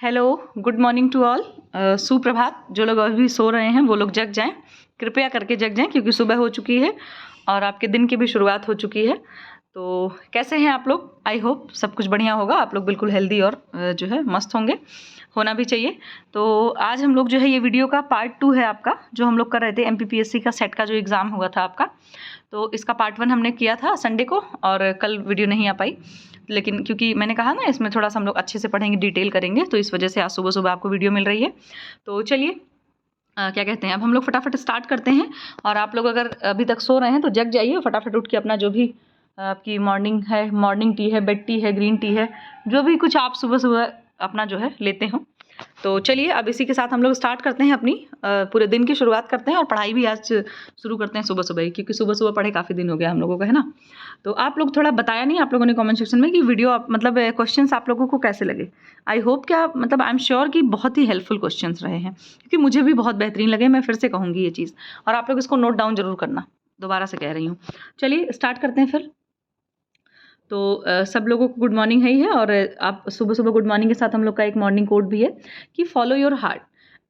Hello, good morning to all. सुप्रभात। जो लोग अभी सो रहे हैं वो लोग जग जाएं, कृपया करके जग जाएं क्योंकि सुबह हो चुकी है और आपके दिन की भी शुरुआत हो चुकी है। तो कैसे हैं आप लोग? आई होप सब कुछ बढ़िया होगा, आप लोग बिल्कुल हेल्दी और जो है मस्त होंगे, होना भी चाहिए। तो आज हम लोग जो है ये वीडियो का पार्ट 2 है आपका, जो हम लोग कर रहे थे MPPSC का सेट का जो एग्ज़ाम हुआ था आपका। तो इसका पार्ट 1 हमने किया था संडे को और कल वीडियो नहीं आ पाई, लेकिन क्योंकि मैंने कहा ना इसमें थोड़ा सा हम लोग अच्छे से पढ़ेंगे, डिटेल करेंगे, तो इस वजह से आज सुबह सुबह आपको वीडियो मिल रही है। तो चलिए क्या कहते हैं, अब हम लोग फटाफट स्टार्ट करते हैं। और आप लोग अगर अभी तक सो रहे हैं तो जग जाइए, फटाफट उठ के अपना जो भी आपकी मॉर्निंग है, मॉर्निंग टी है, बेड टी है, ग्रीन टी है, जो भी कुछ आप सुबह सुबह अपना जो है लेते हो। तो चलिए अब इसी के साथ हम लोग स्टार्ट करते हैं, अपनी पूरे दिन की शुरुआत करते हैं और पढ़ाई भी आज शुरू करते हैं सुबह सुबह ही, क्योंकि सुबह सुबह पढ़े काफ़ी दिन हो गया हम लोगों का, है ना। तो आप लोग थोड़ा बताया नहीं आप लोगों ने कमेंट सेक्शन में कि वीडियो मतलब क्वेश्चंस आप लोगों को कैसे लगे। आई होप क्या मतलब आई एम श्योर कि बहुत ही हेल्पफुल क्वेश्चंस रहे हैं, क्योंकि मुझे भी बहुत बेहतरीन लगे। मैं फिर से कहूँगी ये चीज़, और आप लोग इसको नोट डाउन जरूर करना, दोबारा से कह रही हूँ। चलिए स्टार्ट करते हैं फिर। तो सब लोगों को गुड मॉर्निंग है ही है, और आप सुबह सुबह गुड मॉर्निंग के साथ हम लोग का एक मॉर्निंग कोड भी है कि follow your heart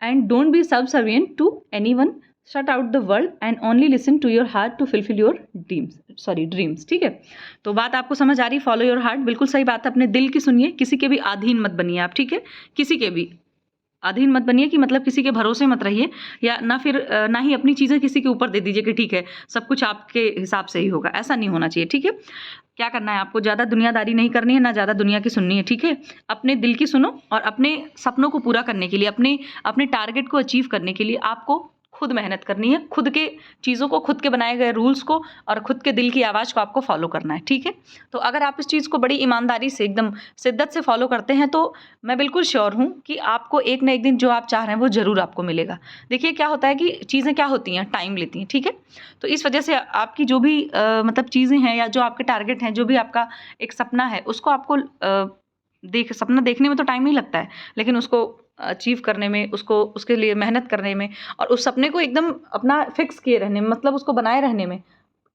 and don't be subservient to anyone, shut out the world and only listen to your heart to fulfil your dreams. ठीक है, तो बात आपको समझ आ रही? फॉलो योर हार्ट, बिल्कुल सही बात है। अपने दिल की सुनिए, किसी के भी अधीन मत बनिए आप, ठीक है। किसी के भी अधीन मत बनिए, कि मतलब किसी के भरोसे मत रहिए, या ना फिर ना ही अपनी चीज़ें किसी के ऊपर दे दीजिए कि ठीक है सब कुछ आपके हिसाब से ही होगा। ऐसा नहीं होना चाहिए, ठीक है। क्या करना है आपको? ज़्यादा दुनियादारी नहीं करनी है, ना ज़्यादा दुनिया की सुननी है, ठीक है। अपने दिल की सुनो, और अपने सपनों को पूरा करने के लिए, अपने अपने टारगेट को अचीव करने के लिए आपको खुद मेहनत करनी है, खुद के चीज़ों को, खुद के बनाए गए रूल्स को और खुद के दिल की आवाज़ को आपको फॉलो करना है, ठीक है। तो अगर आप इस चीज़ को बड़ी ईमानदारी से, एकदम शिद्दत से फॉलो करते हैं, तो मैं बिल्कुल श्योर हूँ कि आपको एक ना एक दिन जो आप चाह रहे हैं वो ज़रूर आपको मिलेगा। देखिए क्या होता है कि चीज़ें क्या होती हैं, टाइम लेती हैं, ठीक है। तो इस वजह से आपकी जो भी मतलब चीज़ें हैं, या जो आपके टारगेट हैं, जो भी आपका एक सपना है, उसको आपको सपना देखने में तो टाइम नहीं लगता है, लेकिन उसको अचीव करने में, उसको उसके लिए मेहनत करने में, और उस सपने को एकदम अपना फिक्स किए रहने में, मतलब उसको बनाए रहने में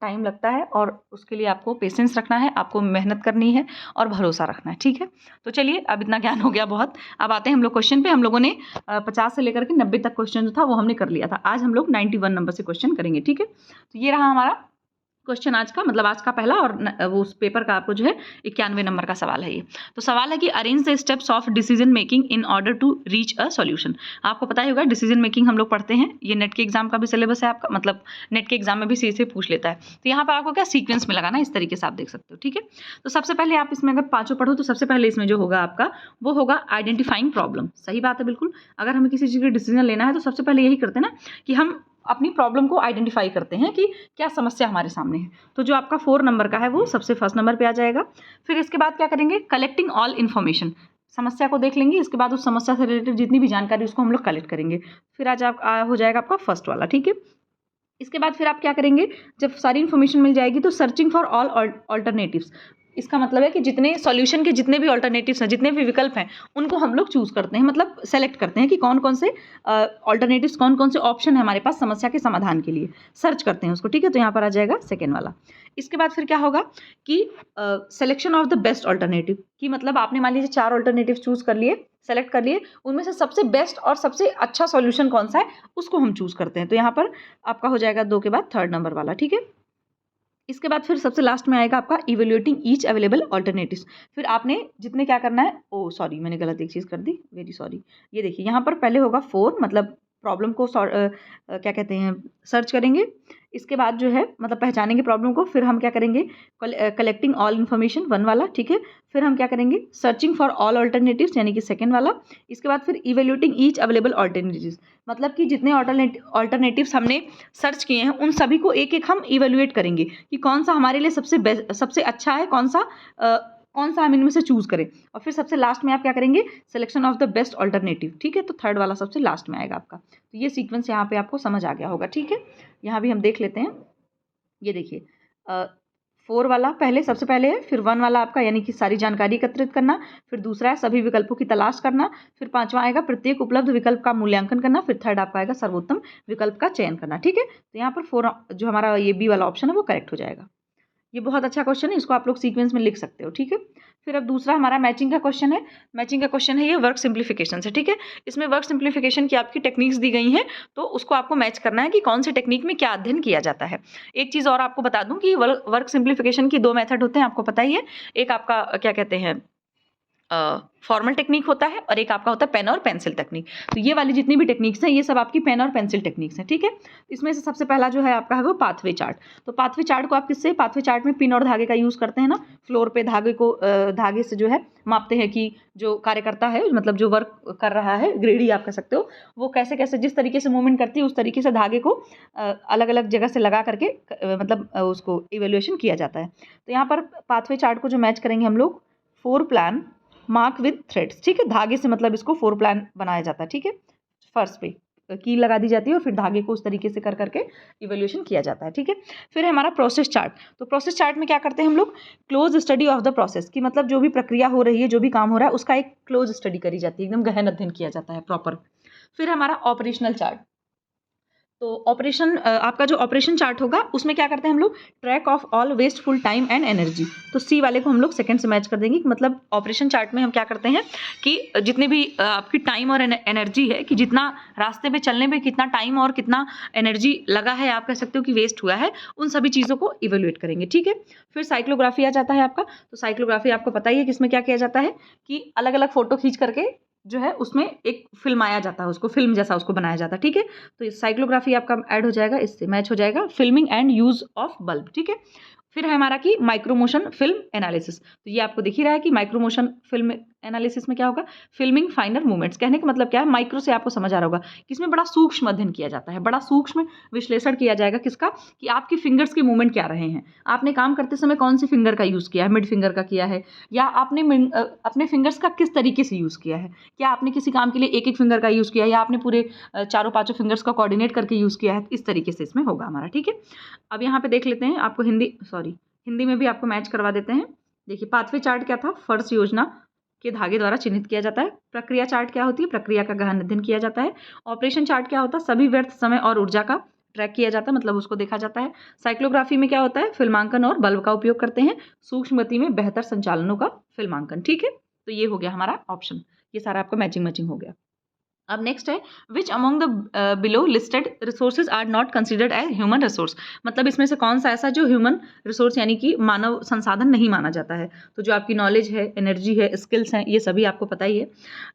टाइम लगता है। और उसके लिए आपको पेशेंस रखना है, आपको मेहनत करनी है और भरोसा रखना है, ठीक है। तो चलिए अब इतना ज्ञान हो गया बहुत। अब आते हैं हम लोग क्वेश्चन पे। हम लोगों ने 50 से लेकर के 90 तक क्वेश्चन जो था वो हमने कर लिया था। आज हम लोग 91 नंबर से क्वेश्चन करेंगे, ठीक है। तो ये रहा हमारा क्वेश्चन आज का, मतलब आज का पहला, और वो उस पेपर का आपको जो है 91 नंबर का सवाल है ये। तो सवाल है कि arrange the steps of decision making in order to reach a solution. आपको पता ही होगा डिसीजन मेकिंग हम लोग पढ़ते हैं, ये नेट के एग्जाम का भी सिलेबस है आपका, मतलब नेट के एग्जाम में भी से पूछ लेता है। तो यहाँ पर आपको क्या सीक्वेंस में लगाना है, इस तरीके से आप देख सकते हो, ठीक है। तो सबसे पहले आप इसमें अगर पांचों पढ़ो तो सबसे पहले इसमें जो होगा आपका वो होगा आइडेंटिफाइंग प्रॉब्लम। सही बात है, बिल्कुल। अगर हमें किसी चीज़ का डिसीजन लेना है तो सबसे पहले यही करते हैं ना कि हम अपनी प्रॉब्लम को आइडेंटिफाई करते हैं कि क्या समस्या हमारे सामने है। तो जो आपका 4 नंबर का है वो सबसे फर्स्ट नंबर पे आ जाएगा। फिर इसके बाद क्या करेंगे? Collecting all information. समस्या को देख लेंगे, इसके बाद उस समस्या से रिलेटेड जितनी भी जानकारी उसको हम लोग कलेक्ट करेंगे। फिर आज आप हो जाएगा आपका फर्स्ट वाला, ठीक है। इसके बाद फिर आप क्या करेंगे? जब सारी इन्फॉर्मेशन मिल जाएगी तो सर्चिंग फॉर ऑल ऑल्टरनेटिव्स। इसका मतलब है कि जितने सॉल्यूशन के जितने भी ऑल्टरनेटिव्स हैं, जितने भी विकल्प हैं, उनको हम लोग चूज करते हैं, मतलब सेलेक्ट करते हैं कि कौन कौन से ऑल्टरनेटिव्स, कौन कौन से ऑप्शन है हमारे पास समस्या के समाधान के लिए, सर्च करते हैं उसको, ठीक है। तो यहाँ पर आ जाएगा सेकेंड वाला। इसके बाद फिर क्या होगा कि selection of the best alternative, कि मतलब आपने मान लीजिए 4 ऑल्टरनेटिव चूज कर लिए, सेलेक्ट कर लिए, उनमें से सबसे बेस्ट और सबसे अच्छा सॉल्यूशन कौन सा है उसको हम चूज करते हैं। तो यहाँ पर आपका हो जाएगा 2 के बाद थर्ड नंबर वाला, ठीक है। इसके बाद फिर सबसे लास्ट में आएगा आपका इवेल्युएटिंग ईच अवेलेबल ऑल्टरनेटिव्स। फिर आपने जितने क्या करना है, ओ सॉरी मैंने गलत एक चीज़ कर दी, वेरी सॉरी। ये देखिए यहाँ पर पहले होगा 4, मतलब प्रॉब्लम को क्या कहते हैं, सर्च करेंगे। इसके बाद जो है मतलब पहचानेंगे प्रॉब्लम को, फिर हम क्या करेंगे? कलेक्टिंग ऑल इन्फॉर्मेशन 1 वाला, ठीक है। फिर हम क्या करेंगे? सर्चिंग फॉर ऑल ऑल्टरनेटिव्स, यानी कि सेकेंड वाला। इसके बाद फिर इवेल्युएटिंग ईच अवेलेबल ऑल्टरनेटिव्स, मतलब कि जितने ऑल्टरनेटिव्स हमने सर्च किए हैं उन सभी को एक एक हम इवेल्युएट करेंगे कि कौन सा हमारे लिए सबसे बेस्ट, सबसे अच्छा है, कौन सा हम इनमें से चूज करें। और फिर सबसे लास्ट में आप क्या करेंगे? Selection of the best alternative, ठीक है। तो थर्ड वाला सबसे लास्ट में आएगा आपका। तो ये सीक्वेंस यहाँ पे आपको समझ आ गया होगा, ठीक है। यहाँ भी हम देख लेते हैं। ये देखिए 4 वाला पहले सबसे पहले है, फिर 1 वाला आपका यानी कि सारी जानकारी एकत्रित करना, फिर दूसरा है सभी विकल्पों की तलाश करना, फिर 5वां आएगा प्रत्येक उपलब्ध विकल्प का मूल्यांकन करना, फिर थर्ड आपका आएगा सर्वोत्तम विकल्प का चयन करना, ठीक है। तो यहाँ पर 4 जो हमारा ये बी वाला ऑप्शन है वो करेक्ट हो जाएगा। ये बहुत अच्छा क्वेश्चन है, इसको आप लोग सीक्वेंस में लिख सकते हो, ठीक है। फिर अब दूसरा हमारा मैचिंग का क्वेश्चन है। मैचिंग का क्वेश्चन है ये वर्क सिंप्लीफिकेशन से, ठीक है। इसमें वर्क सिंप्लीफिकेशन की आपकी टेक्निक्स दी गई हैं, तो उसको आपको मैच करना है कि कौन सी टेक्निक में क्या अध्ययन किया जाता है। एक चीज़ और आपको बता दूं कि वर्क सिंप्लीफिकेशन की 2 मेथड होते हैं, आपको पता ही है। एक आपका क्या कहते हैं फॉर्मल टेक्निक होता है, और एक आपका होता है पेन और पेंसिल टेक्निक। तो ये वाली जितनी भी टेक्निक्स हैं ये सब आपकी पेन और पेंसिल टेक्निक्स हैं, ठीक है। इसमें से सबसे पहला जो है आपका है वो पाथवे चार्ट। तो पाथवे चार्ट को आप किससे, पाथवे चार्ट में पिन और धागे का यूज़ करते हैं ना। फ्लोर पे धागे को धागे से जो है मापते हैं कि जो कार्यकर्ता है, मतलब जो वर्क कर रहा है, ग्रेडी आप कह सकते हो, वो कैसे कैसे जिस तरीके से मूवमेंट करती है उस तरीके से धागे को अलग अलग जगह से लगा करके मतलब उसको इवेल्युएशन किया जाता है। तो यहाँ पर पाथवे चार्ट को जो मैच करेंगे हम लोग, 4 प्लान मार्क विद थ्रेड्स, ठीक है। धागे से मतलब इसको 4 प्लान बनाया जाता है, ठीक है। फर्स्ट पे कील लगा दी जाती है और फिर धागे को उस तरीके से कर करके इवोल्यूशन किया जाता है, ठीक है। फिर है हमारा प्रोसेस चार्ट। तो प्रोसेस चार्ट में क्या करते हैं हम लोग, close study of the process, की मतलब जो भी प्रक्रिया हो रही है, जो भी काम हो रहा है, उसका एक क्लोज स्टडी करी जाती है, एकदम गहन अध्ययन किया जाता है, प्रॉपर। फिर हमारा ऑपरेशनल चार्ट। तो ऑपरेशन आपका जो ऑपरेशन चार्ट होगा उसमें क्या करते हैं हम लोग, track of all wasteful time and energy. तो सी वाले को हम लोग सेकंड से मैच कर देंगे, मतलब ऑपरेशन चार्ट में हम क्या करते हैं कि जितने भी आपकी टाइम और एनर्जी है, कि जितना रास्ते पे चलने में कितना टाइम और कितना एनर्जी लगा है, आप कह सकते हो कि वेस्ट हुआ है, उन सभी चीज़ों को इवेल्युएट करेंगे, ठीक है। फिर साइक्लोग्राफी आ जाता है आपका। तो साइक्लोग्राफी आपको पता ही है कि इसमें क्या किया जाता है कि अलग अलग फोटो खींच करके जो है उसमें एक फिल्माया जाता है, उसको फिल्म जैसा उसको बनाया जाता है, ठीक है। तो साइक्लोग्राफी आपका ऐड हो जाएगा, इससे मैच हो जाएगा filming and use of bulb, ठीक है। फिर है हमारा कि माइक्रोमोशन फिल्म एनालिसिस। तो ये आपको दिख ही रहा है कि माइक्रोमोशन फिल्म एनालिसिस में क्या होगा, फिल्मिंग फाइनर मूवमेंट्स। कहने का मतलब क्या है, माइक्रो से आपको समझ आ रहा होगा कि इसमें बड़ा सूक्ष्म अध्ययन किया जाता है, बड़ा सूक्ष्म विश्लेषण किया जाएगा किसका, कि आपकी फिंगर्स के मूवमेंट क्या रहे हैं, आपने काम करते समय कौन सी फिंगर का यूज़ किया है, मिड फिंगर का किया है, या आपने अपने फिंगर्स का किस तरीके से यूज़ किया है, क्या आपने किसी काम के लिए एक एक फिंगर का यूज़ किया है, या आपने पूरे चारों पांचों फिंगर्स का कोऑर्डिनेट करके यूज़ किया है। इस तरीके से इसमें होगा हमारा, ठीक है। अब यहाँ पे देख लेते हैं, आपको हिंदी में भी आपको मैच करवा देते हैं। देखिए पाथवे चार्ट क्या था, फर्श योजना के धागे द्वारा चिन्हित किया जाता है। प्रक्रिया चार्ट क्या होती है, प्रक्रिया का गहन अध्ययन किया जाता है। ऑपरेशन चार्ट क्या होता है, सभी व्यर्थ समय और ऊर्जा का ट्रैक किया जाता है, मतलब उसको देखा जाता है। साइक्लोग्राफी में क्या होता है, फिल्मांकन और बल्ब का उपयोग करते हैं। सूक्ष्म गति में बेहतर संचालनों का फिल्मांकन, ठीक है। तो ये हो गया हमारा ऑप्शन, ये सारा आपका मैचिंग हो गया। अब नेक्स्ट है, which among the below listed resources are not considered as human resource. मतलब इसमें से कौन सा ऐसा जो ह्यूमन रिसोर्स यानी कि मानव संसाधन नहीं माना जाता है। तो जो आपकी नॉलेज है, एनर्जी है, स्किल्स हैं, ये सभी आपको पता ही है।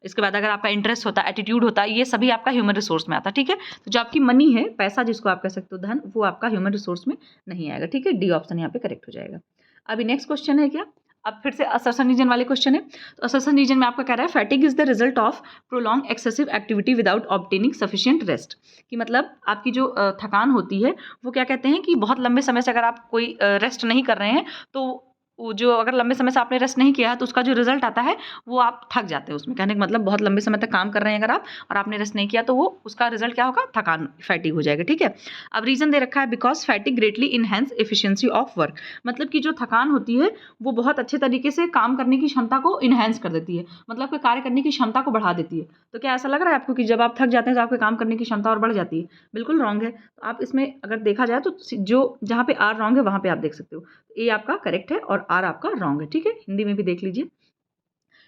इसके बाद अगर आपका इंटरेस्ट होता है, एटीट्यूड होता है, ये सभी आपका ह्यूमन रिसोर्स में आता है, ठीक है। तो जो आपकी मनी है, पैसा जिसको आप कह सकते हो धन, वो आपका ह्यूमन रिसोर्स में नहीं आएगा, ठीक है। डी ऑप्शन यहाँ पे करेक्ट हो जाएगा। अभी नेक्स्ट क्वेश्चन है क्या, अब फिर से असर्शन रीजन वाले क्वेश्चन है। तो असर्शन रीजन में आपका कह रहा है, fatigue is the result of prolong excessive activity without obtaining sufficient rest. कि मतलब आपकी जो थकान होती है वो क्या कहते हैं कि बहुत लंबे समय से अगर आप कोई रेस्ट नहीं कर रहे हैं, तो वो जो अगर लंबे समय से आपने रेस्ट नहीं किया है तो उसका जो रिजल्ट आता है वो आप थक जाते हैं उसमें। कहने का मतलब बहुत लंबे समय तक काम कर रहे हैं अगर आप और आपने रेस्ट नहीं किया तो वो उसका रिजल्ट क्या होगा, थकान, फैटिग हो जाएगा, ठीक है। अब रीजन दे रखा है, because fatigue greatly enhance efficiency of work. मतलब कि जो थकान होती है वो बहुत अच्छे तरीके से काम करने की क्षमता को इनहेंस कर देती है, मतलब कोई कार्य करने की क्षमता को बढ़ा देती है। तो क्या ऐसा लग रहा है आपको कि जब आप थक जाते हैं तो आपके काम करने की क्षमता और बढ़ जाती है? बिल्कुल रॉन्ग है। तो आप इसमें अगर देखा जाए तो जो जहाँ पे आर रॉन्ग है वहाँ पे आप देख सकते हो, ए आपका करेक्ट है और आर आपका रॉन्ग है, ठीक है। हिंदी में भी देख लीजिए,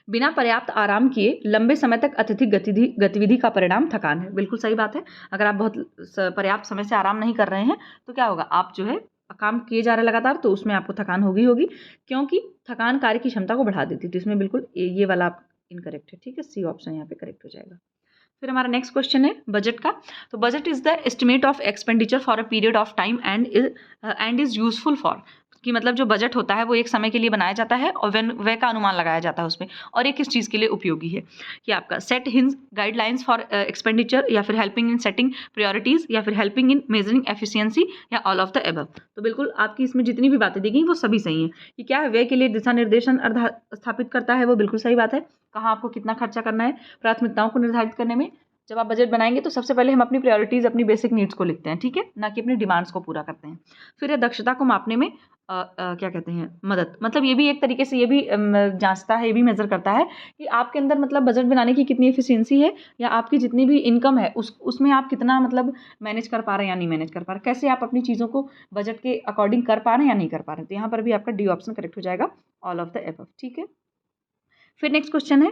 बिना पर्याप्त आराम किए लंबे समय तक अत्यधिक गतिविधि का परिणाम थकान है। बिल्कुल सही बात है। अगर आप बहुत पर्याप्त समय से आराम नहीं कर रहे हैं तो क्या होगा, आप जो है काम किए जा रहे हैं लगातार, तो उसमें आपको थकान होगी, क्योंकि थकान कार्य की क्षमता को बढ़ा देती है। तो इसमें बिल्कुल ये वाला आप इनकरेक्ट है, ठीक है। सी ऑप्शन यहाँ पे करेक्ट हो जाएगा। फिर हमारा नेक्स्ट क्वेश्चन है बजट का। तो budget is the estimate of expenditure for a period of time and is useful for. कि मतलब जो बजट होता है वो एक समय के लिए बनाया जाता है और वह का अनुमान लगाया जाता है उसमें, और ये किस चीज़ के लिए उपयोगी है। कि आपका set hinge guidelines for expenditure, या फिर हेल्पिंग इन सेटिंग प्रायोरिटीज, या फिर हेल्पिंग इन मेजरिंग एफिशिएंसी, या ऑल ऑफ द एबव। तो बिल्कुल आपकी इसमें जितनी भी बातें दी गई वो सभी सही हैं। कि क्या है, व्यय के लिए दिशा निर्देशन स्थापित करता है, वो बिल्कुल सही बात है। कहाँ आपको कितना खर्चा करना है, प्राथमिकताओं को निर्धारित करने में। जब आप बजट बनाएंगे तो सबसे पहले हम अपनी प्रायोरिटीज़, अपनी बेसिक नीड्स को लिखते हैं, ठीक है, ना कि अपनी डिमांड्स को पूरा करते हैं। फिर है दक्षता को मापने में क्या कहते हैं, मदद। मतलब ये भी एक तरीके से ये भी जांचता है, ये भी मेजर करता है कि आपके अंदर मतलब बजट बनाने की कितनी एफिशिएंसी है, या आपकी जितनी भी इनकम है उसमें आप कितना मतलब मैनेज कर पा रहे हैं या नहीं मैनेज कर पा रहे, कैसे आप अपनी चीज़ों को बजट के अकॉर्डिंग कर पा रहे हैं या नहीं कर पा रहे। तो यहाँ पर भी आपका डी ऑप्शन करेक्ट हो जाएगा, ऑल ऑफ द एबव, ठीक है। फिर नेक्स्ट क्वेश्चन है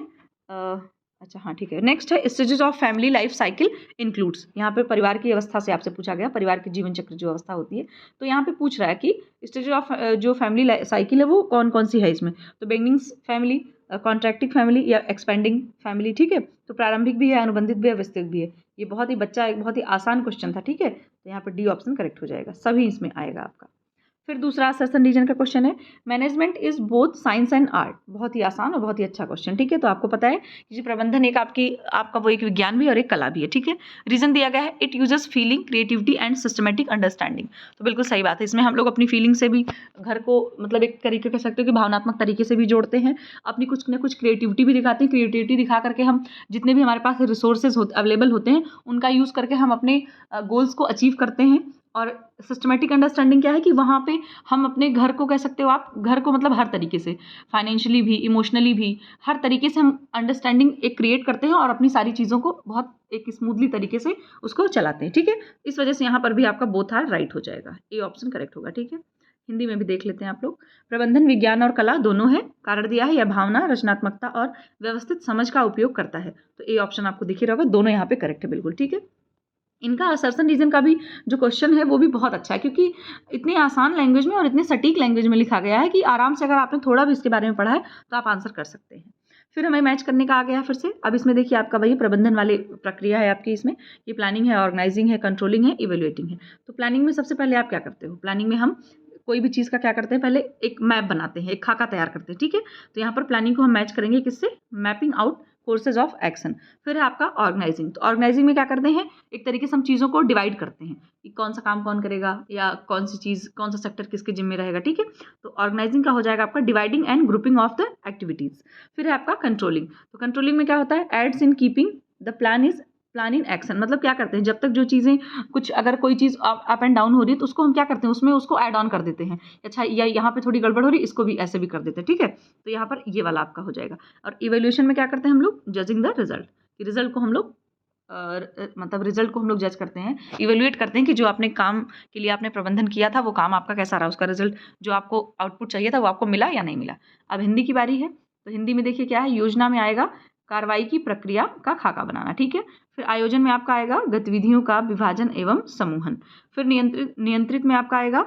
अच्छा हाँ ठीक है, नेक्स्ट है stages of family life cycle includes. यहाँ पे परिवार की अवस्था से आपसे पूछा गया, परिवार के जीवन चक्र जो अवस्था होती है, तो यहाँ पे पूछ रहा है कि स्टेजेस ऑफ जो फैमिली साइकिल है वो कौन कौन सी है इसमें। तो बिगिनिंग फैमिली, कॉन्ट्रैक्टिंग फैमिली या एक्सपेंडिंग फैमिली, ठीक है। तो प्रारंभिक भी है, अनुबंधित भी है, विस्तृत भी है। ये बहुत ही एक बहुत ही आसान क्वेश्चन था, ठीक है। तो यहाँ पर डी ऑप्शन करेक्ट हो जाएगा, सभी इसमें आएगा आपका। फिर दूसरा असर्सन रीजन का क्वेश्चन है, management is both science and art. बहुत ही आसान और बहुत ही अच्छा क्वेश्चन, ठीक है। तो आपको पता है कि प्रबंधन एक आपका वो एक विज्ञान भी और एक कला भी है, ठीक है। रीजन दिया गया है, it uses feeling, creativity and systematic understanding. तो बिल्कुल सही बात है, इसमें हम लोग अपनी फीलिंग से भी घर को मतलब एक तरीके कह सकते हो कि भावनात्मक तरीके से भी जोड़ते हैं, अपनी कुछ न कुछ क्रिएटिविटी भी दिखाते हैं। क्रिएटिविटी दिखा करके हम जितने भी हमारे पास रिसोर्सेज अवेलेबल होते हैं उनका यूज़ करके हम अपने गोल्स को अचीव करते हैं। और सिस्टमेटिक अंडरस्टैंडिंग क्या है कि वहाँ पे हम अपने घर को कह सकते हो आप, घर को मतलब हर तरीके से, फाइनेंशियली भी, इमोशनली भी, हर तरीके से हम अंडरस्टैंडिंग एक क्रिएट करते हैं और अपनी सारी चीज़ों को बहुत एक स्मूथली तरीके से उसको चलाते हैं, ठीक है। इस वजह से यहाँ पर भी आपका बोथ आर राइट हो जाएगा, ए ऑप्शन करेक्ट होगा, ठीक है। हिंदी में भी देख लेते हैं आप लोग। प्रबंधन विज्ञान और कला दोनों है, कारण दिया है या भावना, रचनात्मकता और व्यवस्थित समझ का उपयोग करता है। तो ए ऑप्शन आपको दिख ही रहा होगा, दोनों यहाँ पे करेक्ट है, बिल्कुल ठीक है। इनका असर्सन रीजन का भी जो क्वेश्चन है वो भी बहुत अच्छा है, क्योंकि इतनी आसान लैंग्वेज में और इतने सटीक लैंग्वेज में लिखा गया है कि आराम से अगर आपने थोड़ा भी इसके बारे में पढ़ा है तो आप आंसर कर सकते हैं। फिर हमें मैच करने का आ गया फिर से। अब इसमें देखिए आपका वही प्रबंधन वाली प्रक्रिया है आपकी, इसमें ये प्लानिंग है, ऑर्गेनाइजिंग है, कंट्रोलिंग है, इवेल्युएटिंग है। तो प्लानिंग में सबसे पहले आप क्या करते हो, प्लानिंग में हम कोई भी चीज़ का क्या करते हैं, पहले एक मैप बनाते हैं, एक खाका तैयार करते हैं, ठीक है। तो यहाँ पर प्लानिंग को हम मैच करेंगे किससे, mapping out courses of action. फिर है आपका ऑर्गेनाइजिंग। तो ऑर्गेनाइजिंग में क्या करते हैं, एक तरीके से हम चीज़ों को डिवाइड करते हैं कि कौन सा काम कौन करेगा या कौन सी चीज़, कौन सा सेक्टर किसके जिम्मे रहेगा, ठीक है। तो ऑर्गेनाइजिंग का हो जाएगा आपका dividing and grouping of the activities. फिर है आपका कंट्रोलिंग। तो कंट्रोलिंग में क्या होता है, aids in keeping the plan in action. मतलब क्या करते हैं, जब तक जो चीज़ें कुछ अगर कोई चीज़ अप एंड डाउन हो रही है तो उसको हम क्या करते हैं, उसमें उसको ऐड ऑन कर देते हैं। अच्छा या यहाँ पे थोड़ी गड़बड़ हो रही है, इसको भी ऐसे भी कर देते हैं, ठीक है। तो यहाँ पर ये वाला आपका हो जाएगा। और इवेल्यूएशन में क्या करते हैं हम लोग, जजिंग द रिजल्ट। रिजल्ट को हम लोग मतलब रिजल्ट को हम लोग जज करते हैं, इवेल्युएट करते हैं कि जो आपने काम के लिए आपने प्रबंधन किया था वो काम आपका कैसा रहा, उसका रिजल्ट जो आपको आउटपुट चाहिए था वो आपको मिला या नहीं मिला। अब हिंदी की बारी है। तो हिंदी में देखिए क्या है, योजना में आएगा कार्रवाई की प्रक्रिया का खाका बनाना, ठीक है। फिर आयोजन में आपका आएगा गतिविधियों का विभाजन एवं समूहन। फिर नियंत्रित में आपका आएगा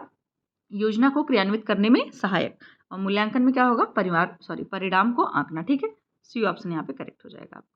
योजना को क्रियान्वित करने में सहायक। और मूल्यांकन में क्या होगा, परिणाम को आंकना, ठीक है। सी ऑप्शन यहाँ पे करेक्ट हो जाएगा आपका।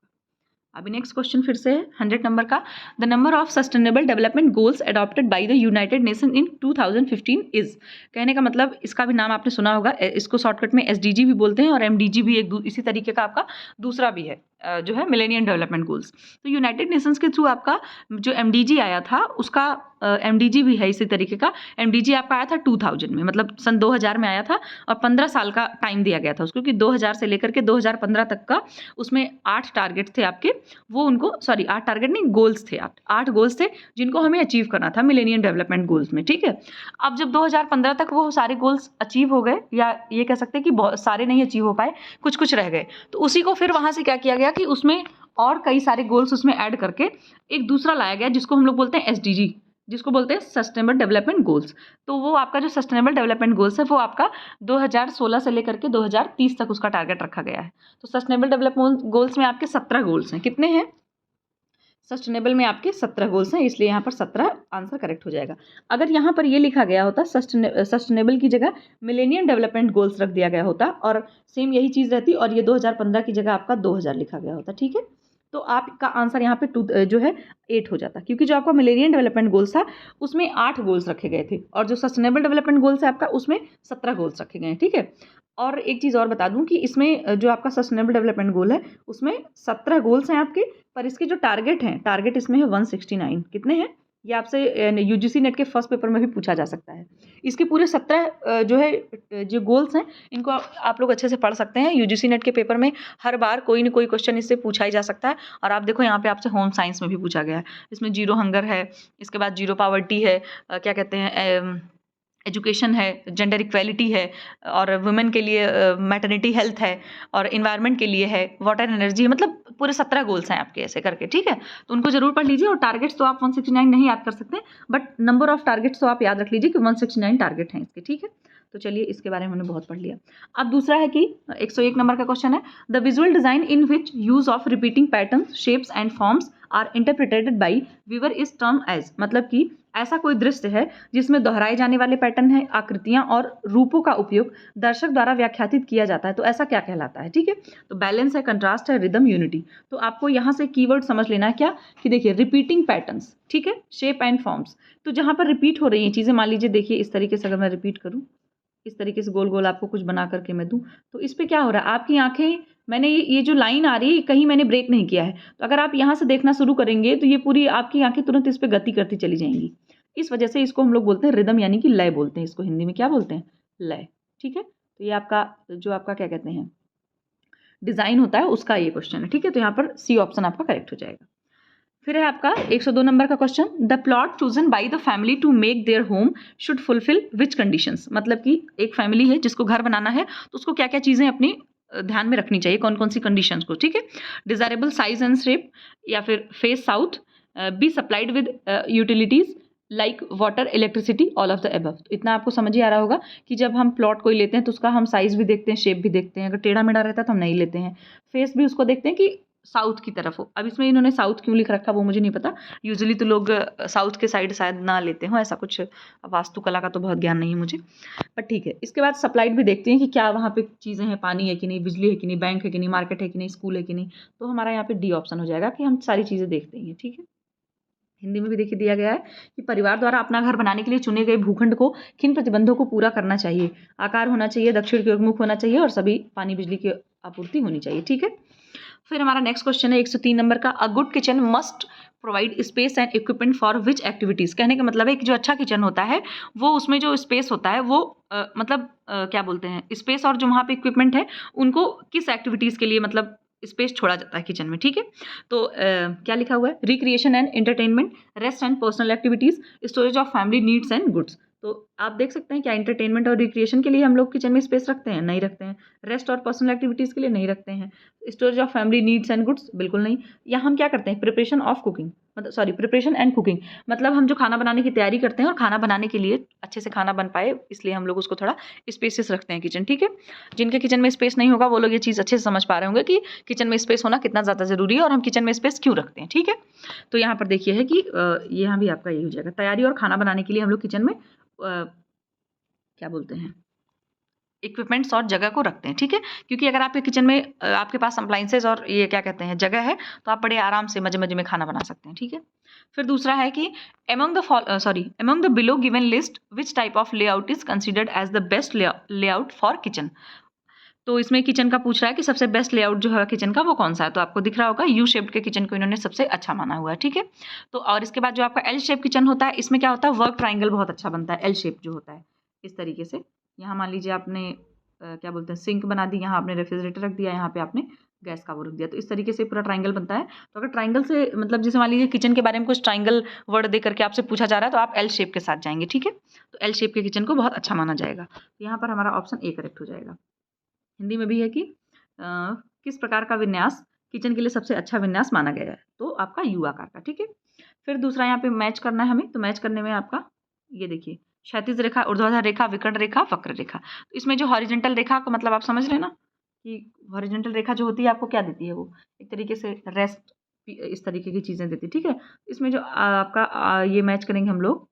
अभी नेक्स्ट क्वेश्चन फिर से है 100 नंबर का। The number of sustainable development goals adopted by the United nation in 2015 is. कहने का मतलब इसका भी नाम आपने सुना होगा, इसको शॉर्टकट में एसडीजी भी बोलते हैं और एमडीजी भी एक इसी तरीके का आपका दूसरा भी है जो है मिलेनियम डेवलपमेंट गोल्स। तो यूनाइटेड नेशंस के थ्रू आपका जो एमडीजी आया था उसका एमडीजी भी है इसी तरीके का। एमडीजी आपका आया था 2000 में, मतलब सन 2000 में आया था और 15 साल का टाइम दिया गया था उसको, कि 2000 से लेकर के 2015 तक का उसमें 8 टारगेट थे आपके, वो उनको 8 टारगेट नहीं, गोल्स थे, 8 गोल्स थे जिनको हमें अचीव करना था मिलेनियम डेवलपमेंट गोल्स में, ठीक है। अब जब 2015 तक वो सारे गोल्स अचीव हो गए, या ये कह सकते हैं कि बहुत सारे नहीं अचीव हो पाए, कुछ कुछ रह गए, तो उसी को फिर वहाँ से क्या किया गया कि उसमें और कई सारे गोल्स उसमें ऐड करके एक दूसरा लाया गया जिसको हम लोग बोलते हैं एसडीजी, जिसको बोलते हैं सस्टेनेबल डेवलपमेंट गोल्स। तो वो आपका जो सस्टेनेबल डेवलपमेंट गोल्स है वो आपका 2016 से लेकर के 2030 तक उसका टारगेट रखा गया है। तो सस्टेनेबल डेवलपमेंट गोल्स में आपके 17 गोल्स हैं। कितने हैं, सस्टेनेबल में आपके 17 गोल्स हैं, इसलिए यहाँ पर 17 आंसर करेक्ट हो जाएगा। अगर यहाँ पर ये लिखा गया होता सस्टेनेबल की जगह मिलेनियम डेवलपमेंट गोल्स रख दिया गया होता और सेम यही चीज़ रहती और ये 2015 की जगह आपका 2000 लिखा गया होता, ठीक है। तो आपका आंसर यहाँ पे जो है 8 हो जाता, क्योंकि जो आपका मिलेनियम डेवलपमेंट गोल्स था उसमें 8 गोल्स रखे गए थे और जो सस्टेनेबल डेवलपमेंट गोल्स है आपका उसमें 17 गोल्स रखे गए हैं, ठीक है। और एक चीज़ और बता दूं कि इसमें जो आपका सस्टेनेबल डेवलपमेंट गोल है उसमें 17 गोल्स हैं आपके, पर इसके जो टारगेट हैं, टारगेट इसमें है 169। कितने हैं, ये आपसे यूजीसी नेट के फर्स्ट पेपर में भी पूछा जा सकता है। इसके पूरे 17 जो गोल्स हैं इनको आप लोग अच्छे से पढ़ सकते हैं। यूजीसी नेट के पेपर में हर बार कोई न कोई क्वेश्चन इससे पूछा ही जा सकता है। और आप देखो यहाँ पे आपसे होम साइंस में भी पूछा गया है, इसमें जीरो हंगर है, इसके बाद जीरो पावर्टी है, क्या कहते हैं एजुकेशन है, जेंडर इक्वेलिटी है, और वुमेन के लिए मैटरनिटी हेल्थ है, और इन्वायरमेंट के लिए है, वाटर एनर्जी, मतलब पूरे 17 गोल्स हैं आपके ऐसे करके, ठीक है। तो उनको जरूर पढ़ लीजिए। और टारगेट्स तो आप 169 नहीं याद कर सकते, बट नंबर ऑफ टारगेट्स तो आप याद रख लीजिए कि 169 टारगेट हैं इसके, ठीक है। तो चलिए इसके बारे में हमने बहुत पढ़ लिया। अब दूसरा है कि 101 नंबर का क्वेश्चन है, the visual design in which use of repeating patterns, shapes and forms are interpreted by viewer is term as, मतलब कि ऐसा कोई दृश्य है जिसमें दोहराए जाने वाले पैटर्न है, आकृतियां और रूपों का उपयोग दर्शक द्वारा व्याख्यातित किया जाता है, तो ऐसा क्या कहलाता है। ठीक है, तो बैलेंस है, कंट्रास्ट है, रिदम, यूनिटी। तो आपको यहाँ से कीवर्ड समझ लेना है क्या, कि देखिए रिपीटिंग पैटर्न्स, ठीक है, शेप एंड फॉर्म्स, तो जहाँ पर रिपीट हो रही हैं चीज़ें, मान लीजिए देखिए इस तरीके से अगर मैं रिपीट करूँ, इस तरीके से गोल गोल आपको कुछ बना करके मैं दूँ, तो इस पर क्या हो रहा है, आपकी आंखें, मैंने ये जो लाइन आ रही है कहीं मैंने ब्रेक नहीं किया है, तो अगर आप यहाँ से देखना शुरू करेंगे तो ये पूरी आपकी आंखें तुरंत इस पर गति करती चली जाएंगी। इस वजह से इसको हम लोग बोलते हैं रिदम, यानी कि लय बोलते हैं, इसको हिंदी में क्या बोलते हैं, लय। ठीक है, तो ये आपका जो आपका क्या कहते हैं डिजाइन होता है उसका ये क्वेश्चन है। ठीक है, तो यहाँ पर सी ऑप्शन आपका करेक्ट हो जाएगा। फिर है आपका 102 नंबर का question, the plot chosen by the family to make their home should fulfil which conditions, मतलब कि एक फैमिली है जिसको घर बनाना है तो उसको क्या क्या चीज़ें अपनी ध्यान में रखनी चाहिए, कौन कौन सी कंडीशंस को। ठीक है, डिजायरेबल साइज एंड शेप, या फिर face south, be supplied with utilities like water, electricity, all of the above. इतना आपको समझ ही आ रहा होगा कि जब हम प्लॉट कोई लेते हैं तो उसका हम साइज भी देखते हैं, शेप भी देखते हैं, अगर टेढ़ा मेढ़ा रहता है तो हम नहीं लेते हैं, फेस भी उसको देखते हैं कि साउथ की तरफ हो। अब इसमें इन्होंने साउथ क्यों लिख रखा वो मुझे नहीं पता, यूजुअली तो लोग साउथ के साइड शायद ना लेते हो, ऐसा कुछ वास्तुकला का तो बहुत ज्ञान नहीं है मुझे, पर ठीक है। इसके बाद सप्लाइड भी देखते हैं कि क्या वहाँ पे चीज़ें हैं, पानी है कि नहीं, बिजली है कि नहीं, बैंक है कि नहीं, मार्केट है कि नहीं, स्कूल है कि नहीं, तो हमारा यहाँ पे डी ऑप्शन हो जाएगा कि हम सारी चीज़ें देखते हैं। ठीक है, हिंदी में भी देखिए दिया गया है कि परिवार द्वारा अपना घर बनाने के लिए चुने गए भूखंड को किन प्रतिबंधों को पूरा करना चाहिए, आकार होना चाहिए, दक्षिण की ओर मुख होना चाहिए, और सभी पानी बिजली की आपूर्ति होनी चाहिए। ठीक है, फिर हमारा नेक्स्ट क्वेश्चन है 103 नंबर का, a good kitchen must provide space and equipment for which activities. कहने का मतलब है कि जो अच्छा किचन होता है वो उसमें जो स्पेस होता है वो क्या बोलते हैं, स्पेस और जो वहाँ पे इक्विपमेंट है उनको किस एक्टिविटीज के लिए मतलब स्पेस छोड़ा जाता है किचन में। ठीक है, तो क्या लिखा हुआ है, recreation and entertainment, rest and personal activities, storage of family needs and goods. तो आप देख सकते हैं क्या एंटरटेनमेंट और रिक्रिएशन के लिए हम लोग किचन में स्पेस रखते हैं, नहीं रखते हैं, रेस्ट और पर्सनल एक्टिविटीज़ के लिए नहीं रखते हैं, storage of family needs and goods बिल्कुल नहीं। यहाँ हम क्या करते हैं, प्रिपरेशन ऑफ कुकिंग, मतलब सॉरी प्रिपरेशन एंड कुकिंग, मतलब हम जो खाना बनाने की तैयारी करते हैं और खाना बनाने के लिए अच्छे से खाना बन पाए इसलिए हम लोग उसको थोड़ा स्पेसियस रखते हैं किचन। ठीक है, जिनके किचन में स्पेस नहीं होगा वो लोग ये चीज़ अच्छे से समझ पा रहे होंगे कि किचन में स्पेस होना कितना ज़्यादा ज़रूरी है और हम किचन में स्पेस क्यों रखते हैं। ठीक है, तो यहाँ पर देखिए है कि यहाँ भी आपका यही हो जाएगा, तैयारी और खाना बनाने के लिए हम लोग किचन में क्या बोलते हैं इक्विपमेंट्स और जगह को रखते हैं। ठीक है, क्योंकि अगर आपके किचन में आपके पास अप्लाइंसेज और ये क्या कहते हैं जगह है तो आप बड़े आराम से मजे मजे में खाना बना सकते हैं। ठीक है, फिर दूसरा है कि among the below given list which type of layout is considered as the best layout for kitchen। तो इसमें किचन का पूछ रहा है कि सबसे बेस्ट लेआउट जो है किचन का वो कौन सा है, तो आपको दिख रहा होगा यू शेप्ड के किचन को इन्होंने सबसे अच्छा माना हुआ है। ठीक है, तो और इसके बाद जो आपका एल शेप किचन होता है इसमें क्या होता है, वर्क ट्राइंगल बहुत अच्छा बनता है, एल शेप जो होता है इस तरीके से। यहाँ मान लीजिए आपने क्या बोलते हैं सिंक बना दी, यहाँ आपने रेफ्रिजरेटर रख दिया, यहाँ पे आपने गैस का वो रख दिया, तो इस तरीके से पूरा ट्राइंगल बनता है। तो अगर ट्राइंगल से मतलब जैसे मान लीजिए किचन के बारे में कुछ ट्राइंगल वर्ड दे करके आपसे पूछा जा रहा है तो आप एल शेप के साथ जाएंगे। ठीक है, तो एल शेप के किचन को बहुत अच्छा माना जाएगा, तो यहाँ पर हमारा ऑप्शन ए करेक्ट हो जाएगा। हिंदी में भी है कि किस प्रकार का विन्यास किचन के लिए सबसे अच्छा विन्यास माना गया है, तो आपका यू आकार का। ठीक है, फिर दूसरा यहाँ पे मैच करना है हमें, तो मैच करने में आपका ये देखिए क्षैतिज रेखा, ऊर्ध्वाधर रेखा, विकर्ण रेखा, वक्र रेखा। तो इसमें जो हॉरिजेंटल रेखा का मतलब आप समझ रहे हैं ना कि हॉरिजेंटल रेखा जो होती है आपको क्या देती है, वो एक तरीके से रेस्ट इस तरीके की चीज़ें देती है। ठीक है, इसमें जो आपका ये मैच करेंगे हम लोग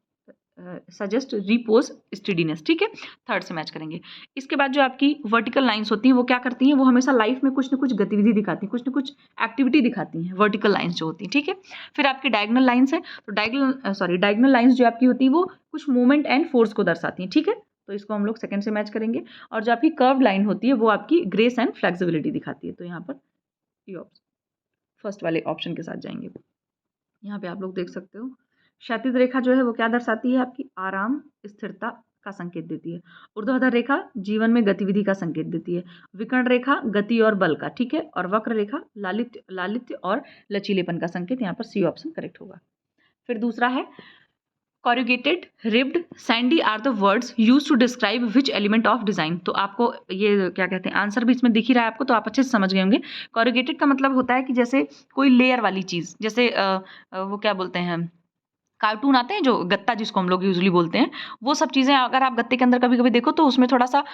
सजेस्ट रिपोज स्टेडीनेस। ठीक है, थर्ड से मैच करेंगे। इसके बाद जो आपकी वर्टिकल लाइंस होती हैं वो क्या करती हैं, वो हमेशा लाइफ में कुछ ना कुछ गतिविधि दिखाती हैं, कुछ ना कुछ एक्टिविटी दिखाती हैं, वर्टिकल लाइंस जो होती हैं। ठीक है, फिर आपकी डायगोनल लाइंस है, तो डायगोनल लाइंस जो आपकी होती है वो कुछ मूवमेंट एंड फोर्स को दर्शाती हैं। ठीक है, तो इसको हम लोग सेकंड से मैच करेंगे। और जो आपकी कर्व लाइन होती है वो आपकी ग्रेस एंड फ्लेक्सिबिलिटी दिखाती है, तो यहाँ पर ये ऑप्शन फर्स्ट वाले ऑप्शन के साथ जाएंगे। यहाँ पे आप लोग देख सकते हो क्षैतिज रेखा जो है वो क्या दर्शाती है, आपकी आराम, स्थिरता का संकेत देती है। ऊर्ध्वाधर रेखा जीवन में गतिविधि का संकेत देती है। विकर्ण रेखा गति और बल का। ठीक है, और वक्र रेखा लालित्य और लचीलेपन का संकेत। यहाँ पर सी ऑप्शन करेक्ट होगा। फिर दूसरा है corrugated, ribbed, sandy are the words use to describe which element of design. तो आपको ये क्या कहते हैं आंसर भी इसमें दिख ही रहा है आपको, तो आप अच्छे से समझ गए होंगे। कॉरुगेटेड का मतलब होता है कि जैसे कोई लेयर वाली चीज़, जैसे वो क्या बोलते हैं कार्टून आते हैं जो गत्ता जिसको हम लोग यूजुअली बोलते हैं, वो सब चीज़ें अगर आप गत्ते के अंदर कभी कभी देखो तो उसमें थोड़ा सा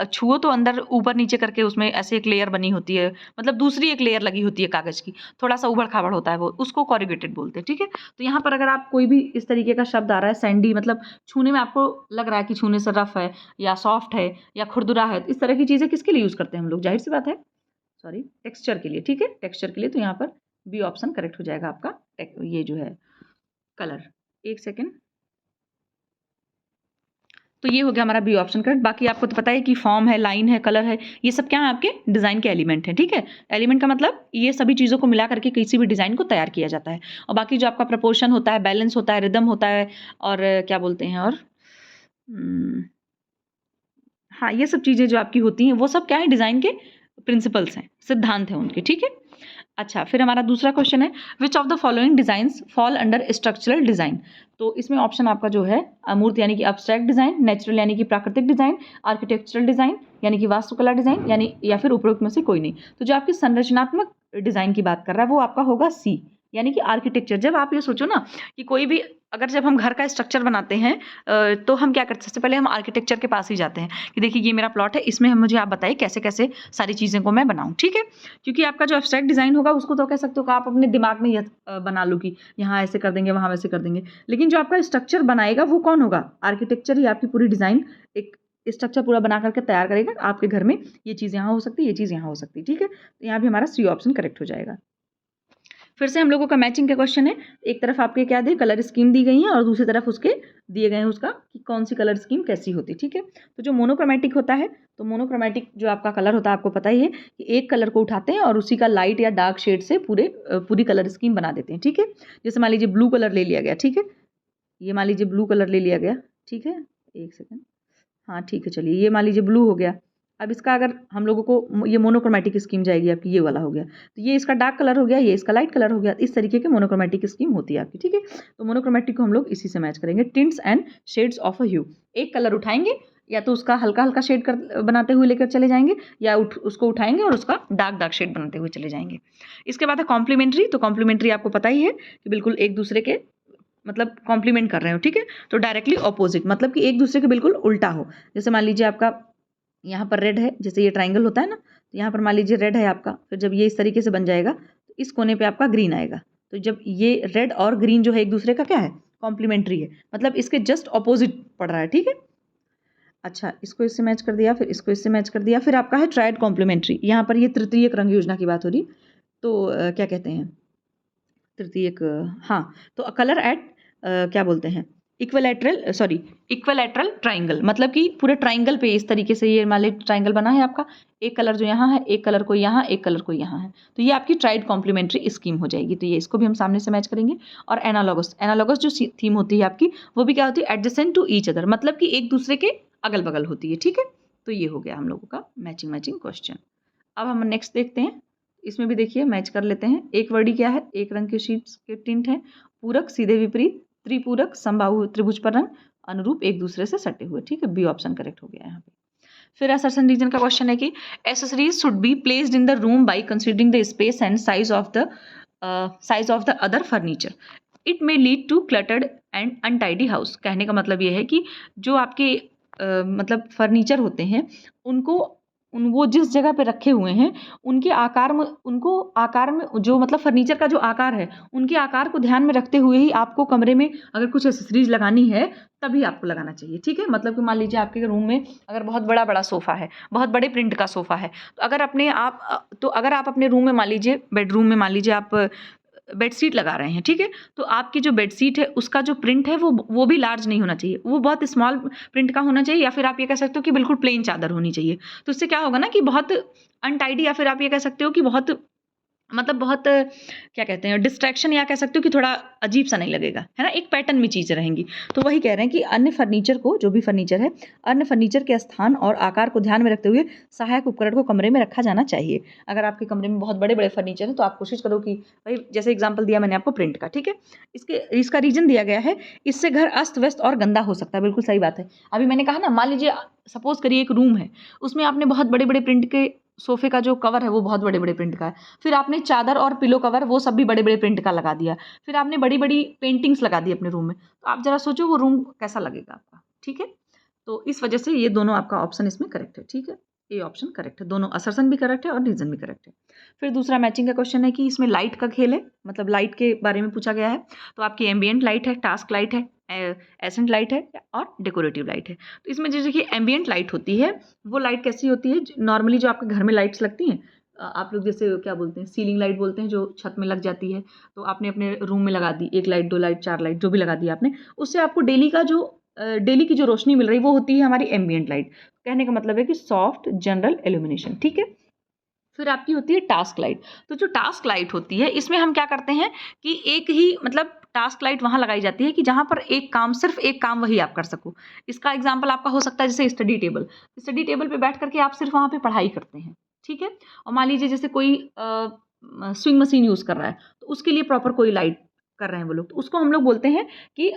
छुओ तो अंदर ऊपर नीचे करके उसमें ऐसे एक लेयर बनी होती है, मतलब दूसरी एक लेयर लगी होती है कागज की, थोड़ा सा उबड़ खाबड़ होता है वो, उसको कॉरुगेटेड बोलते हैं। ठीक है, तो यहाँ पर अगर आप कोई भी इस तरीके का शब्द आ रहा है सैंडी, मतलब छूने में आपको लग रहा है कि छूने से रफ है या सॉफ्ट है या खुरदुरा है, इस तरह की चीज़ें किसके लिए यूज़ करते हैं हम लोग, जाहिर सी बात है, सॉरी, टेक्सचर के लिए। ठीक है, टेक्सचर के लिए, तो यहाँ पर बी ऑप्शन करेक्ट हो जाएगा आपका, ये जो है कलर। एक सेकेंड, तो ये हो गया हमारा बी ऑप्शन करेक्ट। बाकी आपको तो पता है कि फॉर्म है, लाइन है, कलर है, ये सब क्या है आपके डिज़ाइन के एलिमेंट हैं। ठीक है, एलिमेंट का मतलब ये सभी चीज़ों को मिला करके किसी भी डिज़ाइन को तैयार किया जाता है। और बाकी जो आपका प्रपोर्शन होता है, बैलेंस होता है, रिदम होता है, और क्या बोलते हैं, और हाँ, ये सब चीज़ें जो आपकी होती हैं वो सब क्या है, डिज़ाइन के प्रिंसिपल्स हैं, सिद्धांत हैं उनके। ठीक है, अच्छा, फिर हमारा दूसरा क्वेश्चन है, which of the following designs fall under structural design. तो इसमें ऑप्शन आपका जो है अमूर्त यानी कि अब्स्ट्रैक्ट डिजाइन, नेचुरल यानी कि प्राकृतिक डिजाइन, आर्किटेक्चरल डिजाइन यानी कि वास्तुकला डिजाइन, यानी या फिर उपरोक्त में से कोई नहीं। तो जो आपकी संरचनात्मक डिजाइन की बात कर रहा है वो आपका होगा सी, यानी कि आर्किटेक्चर। जब आप ये सोचो ना कि कोई भी, अगर जब हम घर का स्ट्रक्चर बनाते हैं तो हम क्या करते हैं, सबसे पहले हम आर्किटेक्चर के पास ही जाते हैं कि देखिए ये मेरा प्लॉट है, इसमें मुझे आप बताइए कैसे कैसे सारी चीज़ें को मैं बनाऊं। ठीक है, क्योंकि आपका जो एब्स्ट्रैक्ट डिज़ाइन होगा उसको तो कह सकते हो कि आप अपने दिमाग में बना लो कि यहाँ ऐसे कर देंगे, वहाँ वैसे कर देंगे, लेकिन जो आपका स्ट्रक्चर बनाएगा वो कौन होगा, आर्किटेक्चर ही आपकी पूरी डिज़ाइन एक स्ट्रक्चर पूरा बना करके तैयार करेगा। आपके घर में ये चीज़ यहाँ हो सकती है, ये चीज़ यहाँ हो सकती है। ठीक है, तो यहाँ भी हमारा सी ऑप्शन करेक्ट हो जाएगा। फिर से हम लोगों का मैचिंग का क्वेश्चन है, एक तरफ आपके क्या दे, कलर स्कीम दी गई है और दूसरी तरफ उसके दिए गए हैं उसका कि कौन सी कलर स्कीम कैसी होती है। ठीक है, तो जो मोनोक्रोमेटिक होता है, तो मोनोक्रोमेटिक जो आपका कलर होता है आपको पता ही है कि एक कलर को उठाते हैं और उसी का लाइट या डार्क शेड से पूरी कलर स्कीम बना देते हैं। ठीक है, जैसे मान लीजिए ब्लू कलर ले लिया गया। ठीक है, ये मान लीजिए ब्लू कलर ले लिया गया। ठीक है, एक सेकेंड, हाँ ठीक है, चलिए ये मान लीजिए ब्लू हो गया। अब इसका अगर हम लोगों को, ये मोनोक्रोमेटिक स्कीम जाएगी आपकी, ये वाला हो गया, तो ये इसका डार्क कलर हो गया, ये इसका लाइट कलर हो गया, इस तरीके के मोनोक्रोमेटिक स्कीम होती है आपकी। ठीक है, तो मोनोक्रोमेटिक को हम लोग इसी से मैच करेंगे, tints and shades of a hue. एक कलर उठाएंगे, या तो उसका हल्का हल्का शेड कर बनाते हुए लेकर चले जाएंगे, या उसको उठाएंगे और उसका डार्क शेड बनाते हुए चले जाएंगे। इसके बाद है कॉम्प्लीमेंट्री। तो कॉम्प्लीमेंट्री आपको पता ही है कि बिल्कुल एक दूसरे के मतलब कॉम्प्लीमेंट कर रहे हो। ठीक है, तो डायरेक्टली ऑपोजिट, मतलब कि एक दूसरे के बिल्कुल उल्टा हो। जैसे मान लीजिए आपका यहाँ पर रेड है, जैसे ये ट्राइंगल होता है ना, तो यहाँ पर मान लीजिए रेड है आपका, फिर जब ये इस तरीके से बन जाएगा तो इस कोने पे आपका ग्रीन आएगा। तो जब ये रेड और ग्रीन जो है एक दूसरे का क्या है, कॉम्प्लीमेंट्री है, मतलब इसके जस्ट ऑपोजिट पड़ रहा है। ठीक है, अच्छा, इसको इससे मैच कर दिया, फिर इसको इससे मैच कर दिया, फिर आपका है ट्राइड कॉम्प्लीमेंट्री। यहाँ पर ये तृतीयक रंग योजना की बात हो रही, तो क्या कहते हैं तृतीयक, हाँ, तो कलर एट क्या बोलते हैं, इक्विलैटरल ट्राइंगल, मतलब कि पूरे ट्राइंगल पे इस तरीके से ये मान लीजिए ट्राइंगल बना है आपका, एक कलर जो यहाँ है, एक कलर को यहाँ, एक कलर को यहाँ है, तो ये आपकी ट्राइड कॉम्प्लीमेंट्री स्कीम हो जाएगी। तो ये इसको भी हम सामने से मैच करेंगे। और एनालॉगस जो थीम होती है आपकी, वो भी क्या होती है, एडजेसेंट टू ईच अदर, मतलब कि एक दूसरे के अगल बगल होती है। ठीक है, तो ये हो गया हम लोगों का मैचिंग क्वेश्चन। अब हम नेक्स्ट देखते हैं, इसमें भी देखिए मैच कर लेते हैं। एक वर्डी क्या है, एक रंग के शीट्स के टिंट है, पूरक सीधे विपरीत, त्रिपूरक समबाहु त्रिभुज पर रंग, अनुरूप एक दूसरे से सटे हुए। ठीक है, बी ऑप्शन करेक्ट हो गया यहाँ पे। फिर असर्शन रीजन का क्वेश्चन है कि accessories should be placed in the room by considering the space and size of the other furniture, it may lead to cluttered and untidy house. कहने का मतलब ये है कि जो आपके मतलब फर्नीचर होते हैं उनको वो जिस जगह पे रखे हुए हैं उनके आकार में जो मतलब फर्नीचर का जो आकार है, उनके आकार को ध्यान में रखते हुए ही आपको कमरे में अगर कुछ एक्सेसरीज लगानी है तभी आपको लगाना चाहिए। ठीक है, मतलब कि मान लीजिए आपके रूम में अगर बहुत बड़ा सोफ़ा है, बहुत बड़े प्रिंट का सोफ़ा है, तो अगर आप अपने रूम में मान लीजिए बेडरूम में मान लीजिए आप बेडशीट लगा रहे हैं। ठीक है, तो आपकी जो बेडशीट है उसका जो प्रिंट है वो भी लार्ज नहीं होना चाहिए, वो बहुत स्मॉल प्रिंट का होना चाहिए, या फिर आप ये कह सकते हो कि बिल्कुल प्लेन चादर होनी चाहिए। तो इससे क्या होगा ना कि बहुत अनटाइडी, या फिर आप ये कह सकते हो कि बहुत क्या कहते हैं डिस्ट्रैक्शन, या कह सकते हो कि थोड़ा अजीब सा नहीं लगेगा, है ना, एक पैटर्न में चीज़ें रहेंगी। तो वही कह रहे हैं कि अन्य फर्नीचर को, जो भी फर्नीचर है, अन्य फर्नीचर के स्थान और आकार को ध्यान में रखते हुए सहायक उपकरण को कमरे में रखा जाना चाहिए। अगर आपके कमरे में बहुत बड़े बड़े फर्नीचर है तो आप कोशिश करो कि भाई, जैसे एग्जाम्पल दिया मैंने आपको प्रिंट का, ठीक है, इसका रीजन दिया गया है, इससे घर अस्त व्यस्त और गंदा हो सकता है। बिल्कुल सही बात है। अभी मैंने कहा ना, मान लीजिए सपोज करिए एक रूम है, उसमें आपने बहुत बड़े बड़े प्रिंट के सोफे का जो कवर है वो बहुत बड़े बड़े प्रिंट का है, फिर आपने चादर और पिलो कवर वो सब भी बड़े बड़े प्रिंट का लगा दिया, फिर आपने बड़ी बड़ी पेंटिंग्स लगा दी अपने रूम में, तो आप जरा सोचो वो रूम कैसा लगेगा आपका। ठीक है, तो इस वजह से ये दोनों आपका ऑप्शन इसमें करेक्ट है। ठीक है, ये ऑप्शन करेक्ट है, दोनों असर्शन भी करेक्ट है और रीजन भी करेक्ट है। फिर दूसरा मैचिंग का क्वेश्चन है कि इसमें लाइट का खेल है, मतलब लाइट के बारे में पूछा गया है। तो आपकी एम्बियंट लाइट है, टास्क लाइट है, एसेंट लाइट है और डेकोरेटिव लाइट है। तो इसमें जैसे कि एम्बियंट लाइट होती है, वो लाइट कैसी होती है, नॉर्मली जो आपके घर में लाइट्स लगती हैं, आप लोग जैसे क्या बोलते हैं, सीलिंग लाइट बोलते हैं, जो छत में लग जाती है, तो आपने अपने रूम में लगा दी, 1 लाइट 2 लाइट 4 लाइट जो भी लगा दी आपने, उससे आपको डेली की जो रोशनी मिल रही है वो होती है हमारी एम्बियंट लाइट। कहने का मतलब है कि सॉफ्ट जनरल इल्यूमिनेशन। ठीक है, फिर आपकी होती है टास्क लाइट। तो जो टास्क लाइट होती है इसमें हम क्या करते हैं कि एक ही मतलब टास्क लाइट वहाँ लगाई जाती है कि जहाँ पर एक काम, सिर्फ एक काम वही आप कर सको। इसका एग्जाम्पल आपका हो सकता है जैसे स्टडी टेबल पे बैठ करके आप सिर्फ वहाँ पे पढ़ाई करते हैं। ठीक है, और मान लीजिए जैसे कोई स्विंग मशीन यूज़ कर रहा है, तो उसके लिए प्रॉपर कोई लाइट कर रहे हैं वो लोग, तो उसको हम लोग बोलते हैं कि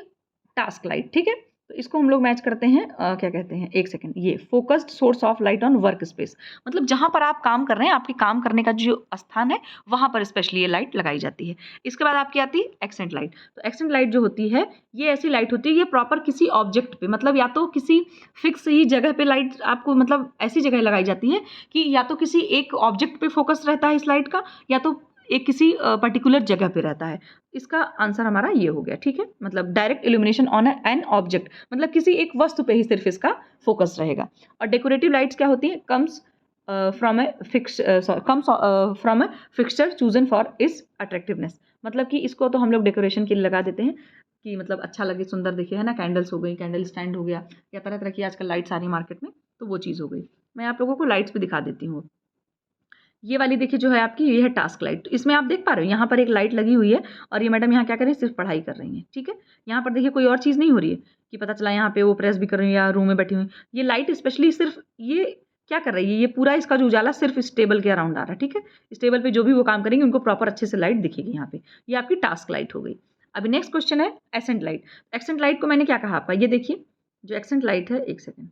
टास्क लाइट। ठीक है, तो इसको हम लोग मैच करते हैं क्या कहते हैं, एक सेकेंड, ये focused source of light on work space, मतलब जहाँ पर आप काम कर रहे हैं, आपके काम करने का जो स्थान है वहाँ पर स्पेशली ये लाइट लगाई जाती है। इसके बाद आपकी आती है एक्सेंट लाइट। तो एक्सेंट लाइट जो होती है ये ऐसी लाइट होती है, ये प्रॉपर किसी ऑब्जेक्ट पे, मतलब या तो किसी फिक्स ही जगह पे लाइट आपको, मतलब ऐसी जगह लगाई जाती है कि या तो किसी एक ऑब्जेक्ट पे फोकस रहता है इस लाइट का, या तो एक किसी पर्टिकुलर जगह पे रहता है। इसका आंसर हमारा ये हो गया। ठीक है, मतलब direct illumination on an object, मतलब किसी एक वस्तु पे ही सिर्फ इसका फोकस रहेगा। और डेकोरेटिव लाइट्स क्या होती हैं, comes from a fixture chosen for इस अट्रैक्टिवनेस, मतलब कि इसको तो हम लोग डेकोरेशन के लिए लगा देते हैं कि मतलब अच्छा लगे, सुंदर दिखे, है ना। कैंडल्स हो गई, कैंडल स्टैंड हो गया, या तरह तरह की आजकल लाइट्स आ रही मार्केट में, तो वो चीज़ हो गई। मैं आप लोगों को लाइट्स भी दिखा देती हूँ। ये वाली देखिए जो है आपकी, ये है टास्क लाइट। तो इसमें आप देख पा रहे हो यहाँ पर एक लाइट लगी हुई है और ये मैडम यहाँ क्या कर रही है, सिर्फ पढ़ाई कर रही हैं। ठीक है, यहाँ पर देखिए कोई और चीज़ नहीं हो रही है कि पता चला यहाँ पे वो प्रेस भी कर रही है या रूम में बैठी हुई। ये लाइट स्पेशली सिर्फ ये क्या कर रही है, ये पूरा इसका जो उजाला सिर्फ इस टेबल के अराउंड आ रहा है। ठीक है, इस टेबल पे जो भी वो काम करेंगे उनको प्रॉपर अच्छे से लाइट दिखेगी यहाँ पे। ये आपकी टास्क लाइट हो गई। अभी नेक्स्ट क्वेश्चन है एसेंट लाइट। एसेंट लाइट को मैंने क्या कहा आपका, ये देखिए जो एसेंट लाइट है, एक सेकेंड,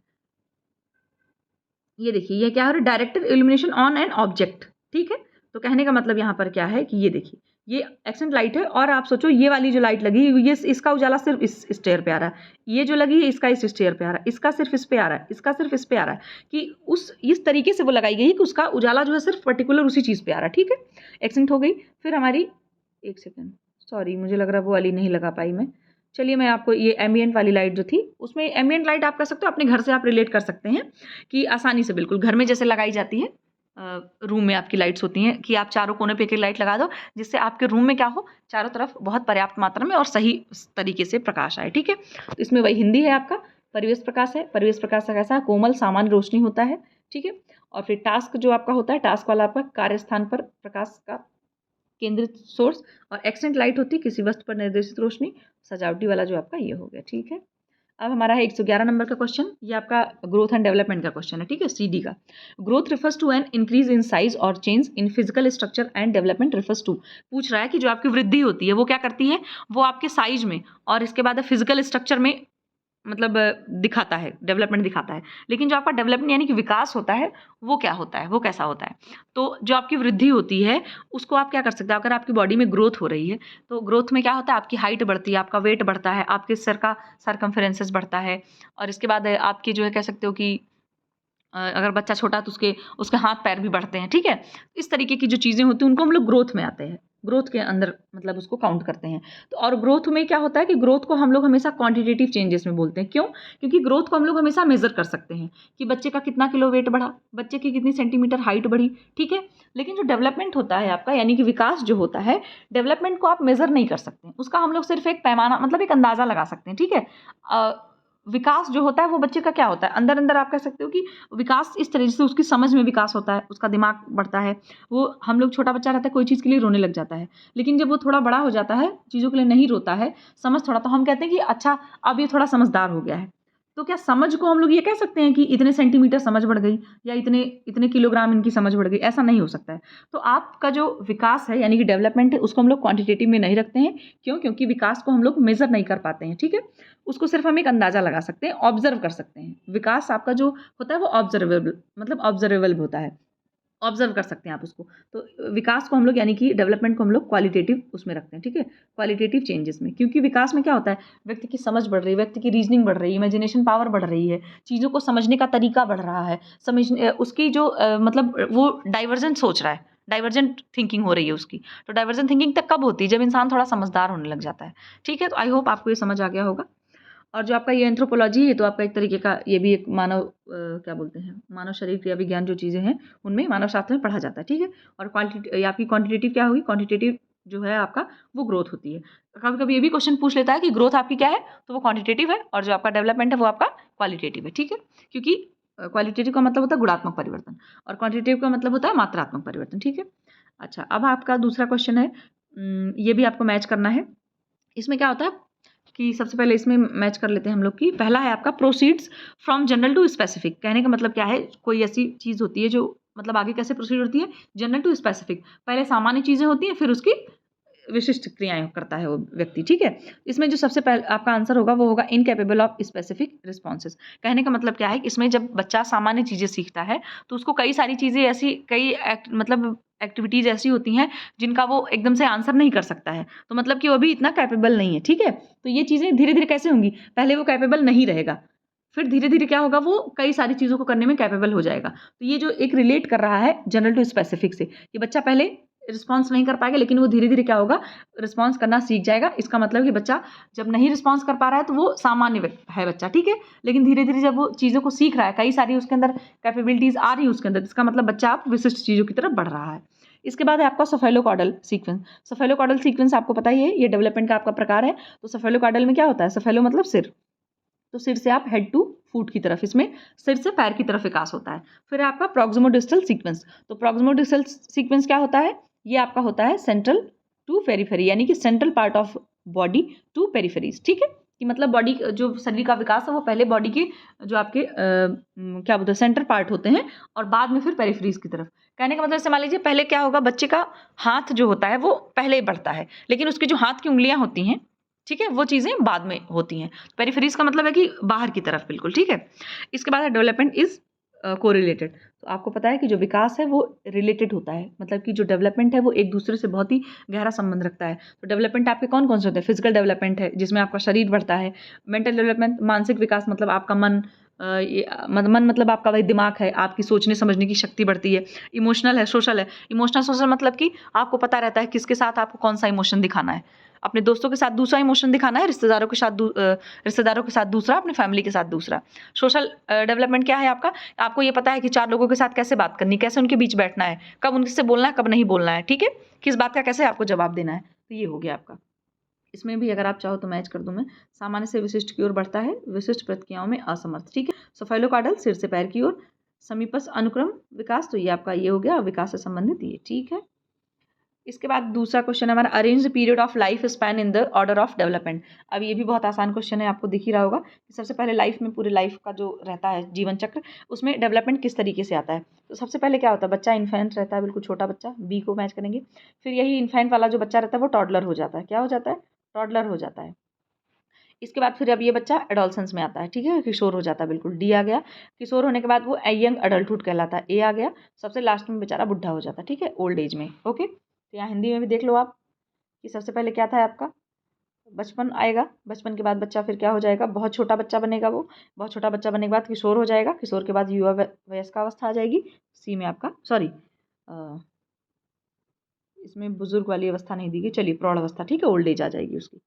ये देखिए ये क्या है, directed illumination on an object. ठीक है, तो कहने का मतलब यहाँ पर क्या है कि ये देखिए ये एक्सेंट लाइट है, और आप सोचो ये वाली जो लाइट लगी ये इसका उजाला सिर्फ इस स्टेयर पे आ रहा है, ये जो लगी है इसका इस स्टेयर पे आ रहा है, इसका सिर्फ इस पे आ रहा है, इसका सिर्फ इस पे आ रहा है, कि उस इस तरीके से वो लगाई गई कि उसका उजाला जो है सिर्फ पर्टिकुलर उसी चीज़ पे आ रहा है। ठीक है, एक्सेंट हो गई। फिर हमारी, एक सेकेंड, सॉरी मुझे लग रहा है वो वाली नहीं लगा पाई मैं। चलिए मैं आपको ये एम्बियंट वाली लाइट जो थी, उसमें एम्बियंट लाइट आप कर सकते हो, अपने घर से आप रिलेट कर सकते हैं कि आसानी से, बिल्कुल घर में जैसे लगाई जाती है, रूम में आपकी लाइट्स होती हैं कि आप चारों कोने पे एक लाइट लगा दो, जिससे आपके रूम में क्या हो, चारों तरफ बहुत पर्याप्त मात्रा में और सही तरीके से प्रकाश आए। ठीक है, तो इसमें वही हिंदी है आपका, परिवेश प्रकाश है। परिवेश प्रकाश कैसा, कोमल सामान्य रोशनी होता है। ठीक है, और फिर टास्क जो आपका होता है, टास्क वाला आपका कार्यस्थान पर प्रकाश का केंद्रित सोर्स, और एक्सेंट लाइट होती है किसी वस्तु पर निर्देशित रोशनी, सजावटी वाला जो आपका ये हो गया। ठीक है, अब हमारा है 111 नंबर का क्वेश्चन, ये आपका ग्रोथ एंड डेवलपमेंट का क्वेश्चन है। ठीक है, CD का। Growth refers to an increase in size और change in physical structure and development refers to, पूछ रहा है कि जो आपकी वृद्धि होती है वो क्या करती है, वो आपके साइज में और इसके बाद फिजिकल स्ट्रक्चर में मतलब दिखाता है, डेवलपमेंट दिखाता है। लेकिन जो आपका डेवलपमेंट यानी कि विकास होता है वो क्या होता है, वो कैसा होता है, तो जो आपकी वृद्धि होती है उसको आप क्या कर सकते हैं, अगर आपकी बॉडी में ग्रोथ हो रही है तो ग्रोथ में क्या होता है, आपकी हाइट बढ़ती है, आपका वेट बढ़ता है, आपके सर का सरकमफेरेंसेस बढ़ता है, और इसके बाद आपकी जो है कह सकते हो कि अगर बच्चा छोटा है तो उसके हाथ पैर भी बढ़ते हैं। ठीक है, इस तरीके की जो चीज़ें होती हैं उनको हम लोग ग्रोथ में आते हैं, ग्रोथ के अंदर मतलब उसको काउंट करते हैं। तो और ग्रोथ में क्या होता है कि ग्रोथ को हम लोग हमेशा क्वांटिटेटिव चेंजेस में बोलते हैं। क्यों, क्योंकि ग्रोथ को हम लोग हमेशा मेजर कर सकते हैं कि बच्चे का कितना किलो वेट बढ़ा, बच्चे की कितनी सेंटीमीटर हाइट बढ़ी। ठीक है, लेकिन जो डेवलपमेंट होता है आपका, यानी कि विकास जो होता है, डेवलपमेंट को आप मेजर नहीं कर सकते, उसका हम लोग सिर्फ एक पैमाना मतलब एक अंदाज़ा लगा सकते हैं। ठीक है, विकास जो होता है वो बच्चे का क्या होता है, अंदर अंदर आप कह सकते हो कि विकास इस तरह से उसकी समझ में विकास होता है, उसका दिमाग बढ़ता है। वो हम लोग छोटा बच्चा रहता है कोई चीज़ के लिए रोने लग जाता है, लेकिन जब वो थोड़ा बड़ा हो जाता है चीज़ों के लिए नहीं रोता है, समझ थोड़ा, तो हम कहते हैं कि अच्छा अब ये थोड़ा समझदार हो गया है। तो क्या समझ को हम लोग ये कह सकते हैं कि इतने सेंटीमीटर समझ बढ़ गई या इतने इतने किलोग्राम इनकी समझ बढ़ गई, ऐसा नहीं हो सकता है। तो आपका जो विकास है यानी कि डेवलपमेंट है उसको हम लोग क्वांटिटेटिव में नहीं रखते हैं। क्यों, क्योंकि विकास को हम लोग मेजर नहीं कर पाते हैं। ठीक है, उसको सिर्फ हम एक अंदाजा लगा सकते हैं, ऑब्जर्व कर सकते हैं। विकास आपका जो होता है वो ऑब्जर्वेबल मतलब ऑब्जर्वेबल होता है। ऑब्जर्व कर सकते हैं आप उसको। तो विकास को हम लोग यानी कि डेवलपमेंट को हम लोग क्वालिटेटिव उसमें रखते हैं, ठीक है, क्वालिटेटिव चेंजेस में। क्योंकि विकास में क्या होता है, व्यक्ति की समझ बढ़ रही है, व्यक्ति की रीजनिंग बढ़ रही है, इमेजिनेशन पावर बढ़ रही है, चीज़ों को समझने का तरीका बढ़ रहा है, उसकी जो मतलब वो डाइवर्जेंट सोच रहा है, डाइवर्जेंट थिंकिंग हो रही है उसकी। तो डाइवर्जेंट थिंकिंग तक कब होती है, जब इंसान थोड़ा समझदार होने लग जाता है, ठीक है। तो आई होप आपको ये समझ आ गया होगा। और जो आपका ये एंथ्रोपोलॉजी है तो आपका एक तरीके का ये भी एक मानव क्या बोलते हैं, मानव शरीर क्रिया विज्ञान जो चीज़ें हैं उनमें मानव शास्त्र में पढ़ा जाता है, ठीक है। और आपकी क्वांटिटेटिव क्या होगी, क्वांटिटेटिव जो है आपका वो ग्रोथ होती है। कभी कभी ये भी क्वेश्चन पूछ लेता है कि ग्रोथ आपकी क्या है, तो वो क्वांटिटेटिव है, और जो आपका डेवलपमेंट है वो आपका क्वालिटेटिव है, ठीक है। क्योंकि क्वालिटेटिव का मतलब होता है गुणात्मक परिवर्तन और क्वांटिटेटिव का मतलब होता है मात्रात्मक परिवर्तन, ठीक है। अच्छा, अब आपका दूसरा क्वेश्चन है, ये भी आपको मैच करना है। इसमें क्या होता है कि सबसे पहले इसमें मैच कर लेते हैं हम लोग की, पहला है आपका proceeds from general to specific. कहने का मतलब क्या है, कोई ऐसी चीज़ होती है जो मतलब आगे कैसे प्रोसीड होती है, जनरल टू स्पेसिफिक। पहले सामान्य चीज़ें होती हैं, फिर उसकी विशिष्ट क्रियाएं करता है वो व्यक्ति, ठीक है। इसमें जो सबसे पहले आपका आंसर होगा वो होगा इनकेपेबल ऑफ स्पेसिफिक रिस्पॉन्सेज। कहने का मतलब क्या है, इसमें जब बच्चा सामान्य चीज़ें सीखता है तो उसको कई सारी चीज़ें ऐसी मतलब एक्टिविटीज़ ऐसी होती हैं जिनका वो एकदम से आंसर नहीं कर सकता है, तो मतलब कि वो भी इतना कैपेबल नहीं है, ठीक है। तो ये चीज़ें धीरे धीरे कैसे होंगी, पहले वो कैपेबल नहीं रहेगा, फिर धीरे धीरे क्या होगा, वो कई सारी चीज़ों को करने में कैपेबल हो जाएगा। तो ये जो एक रिलेट कर रहा है जनरल टू स्पेसिफिक से, ये बच्चा पहले रिस्पॉन्स नहीं कर पाएगा, लेकिन वो धीरे धीरे क्या होगा, रिस्पॉन्स करना सीख जाएगा। इसका मतलब कि बच्चा जब नहीं रिस्पॉन्स कर पा रहा है तो वो सामान्य है बच्चा, ठीक है। लेकिन धीरे धीरे जब वो चीज़ों को सीख रहा है, कई सारी उसके अंदर कैपेबिलिटीज़ आ रही है उसके अंदर, इसका मतलब बच्चा आप विशिष्ट चीज़ों की तरफ बढ़ रहा है। इसके बाद है आपका सफेलोकॉडल सीक्वेंस। सफेलोकॉडल सीक्वेंस आपको पता ही है, ये डेवलपमेंट का आपका प्रकार है। तो सफेलोकॉडल में क्या होता है, सफेलो मतलब सिर, तो सिर से आप हेड टू फुट की तरफ, इसमें सिर से पैर की तरफ विकास होता है। फिर है आपका प्रॉक्सिमोडिस्टल सीक्वेंस। तो प्रॉक्सिमोडिस्टल सीक्वेंस क्या होता है, ये आपका होता है सेंट्रल टू पेरिफेरी, यानी कि central part of body to peripheries, ठीक है। कि मतलब बॉडी जो शरीर का विकास है वो पहले बॉडी के जो आपके क्या बोलते हैं सेंटर पार्ट होते हैं, और बाद में फिर पेरिफेरीज की तरफ। कहने का मतलब, मान लीजिए पहले क्या होगा, बच्चे का हाथ जो होता है वो पहले बढ़ता है, लेकिन उसकी जो हाथ की उंगलियां होती हैं, ठीक है, वो चीज़ें बाद में होती हैं। पेरिफेरीज का मतलब है कि बाहर की तरफ, बिल्कुल ठीक है। इसके बाद डेवलपमेंट इज कोरिलेटेड। तो आपको पता है कि जो विकास है वो रिलेटेड होता है, मतलब कि जो डेवलपमेंट है वो एक दूसरे से बहुत ही गहरा संबंध रखता है। तो डेवलपमेंट आपके कौन कौन से होते हैं, फिजिकल डेवलपमेंट है जिसमें आपका शरीर बढ़ता है, मेंटल डेवलपमेंट मानसिक विकास मतलब आपका मन, मन मतलब आपका वही दिमाग है, आपकी सोचने समझने की शक्ति बढ़ती है। इमोशनल है, सोशल है, इमोशनल सोशल मतलब कि आपको पता रहता है किसके साथ आपको कौन सा इमोशन दिखाना है, अपने दोस्तों के साथ दूसरा इमोशन दिखाना है, रिश्तेदारों के साथ दूसरा, अपने फैमिली के साथ दूसरा। सोशल डेवलपमेंट क्या है आपका, आपको ये पता है कि 4 लोगों के साथ कैसे बात करनी, कैसे उनके बीच बैठना है, कब उनसे बोलना है, कब नहीं बोलना है, ठीक है, किस बात का कैसे आपको जवाब देना है। तो ये हो गया आपका। इसमें भी अगर आप चाहो तो मैच कर दूं मैं, सामान्य से विशिष्ट की ओर बढ़ता है, विशिष्ट प्रतिक्रियाओं में असमर्थ, ठीक है। सफेलोकार्डल सिर से पैर की ओर, समीपस्थ अनुक्रम विकास, तो ये आपका ये हो गया विकास से संबंधित, ये ठीक है। इसके बाद दूसरा क्वेश्चन है हमारा, arrange the period of life span in the order of development. अब ये भी बहुत आसान क्वेश्चन है, आपको दिख ही रहा होगा कि सबसे पहले लाइफ में, पूरे लाइफ का जो रहता है जीवन चक्र, उसमें डेवलपमेंट किस तरीके से आता है। तो सबसे पहले क्या होता है, बच्चा इन्फेंट रहता है, बिल्कुल छोटा बच्चा, बी को मैच करेंगे। फिर यही इन्फेंट वाला जो बच्चा रहता है वो टॉडलर हो जाता है, क्या हो जाता है, टॉडलर हो जाता है। इसके बाद फिर अब ये बच्चा एडोलसेंस में आता है, ठीक है, किशोर हो जाता है, बिल्कुल डी आ गया। किशोर होने के बाद वो यंग अडल्टहुड कहलाता है, ए आ गया। सबसे लास्ट में बेचारा बुढ़ा हो जाता है, ठीक है, ओल्ड एज में, ओके। तो यहाँ हिंदी में भी देख लो आप कि सबसे पहले क्या था आपका, बचपन आएगा, बचपन के बाद बच्चा फिर क्या हो जाएगा, बहुत छोटा बच्चा बनेगा, वो बहुत छोटा बच्चा बनने के बाद किशोर हो जाएगा, किशोर के बाद युवा वयस्कावस्था आ जाएगी, सी में आपका सॉरी इसमें बुजुर्ग वाली अवस्था नहीं दी गई, चलिए प्रौढ़ अवस्था, ठीक है, ओल्ड एज आ जाएगी उसकी।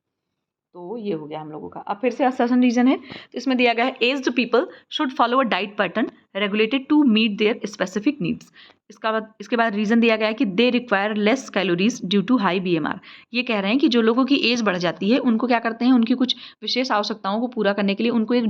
तो ये हो गया हम लोगों का। अब फिर से असर्शन रीजन है, तो इसमें दिया गया है aged people should follow a diet pattern regulated to meet their specific needs. इसके बाद रीजन दिया गया है कि they require less calories due to high BMR. ये कह रहे हैं कि जो लोगों की एज बढ़ जाती है उनको क्या करते हैं, उनकी कुछ विशेष आवश्यकताओं को पूरा करने के लिए उनको एक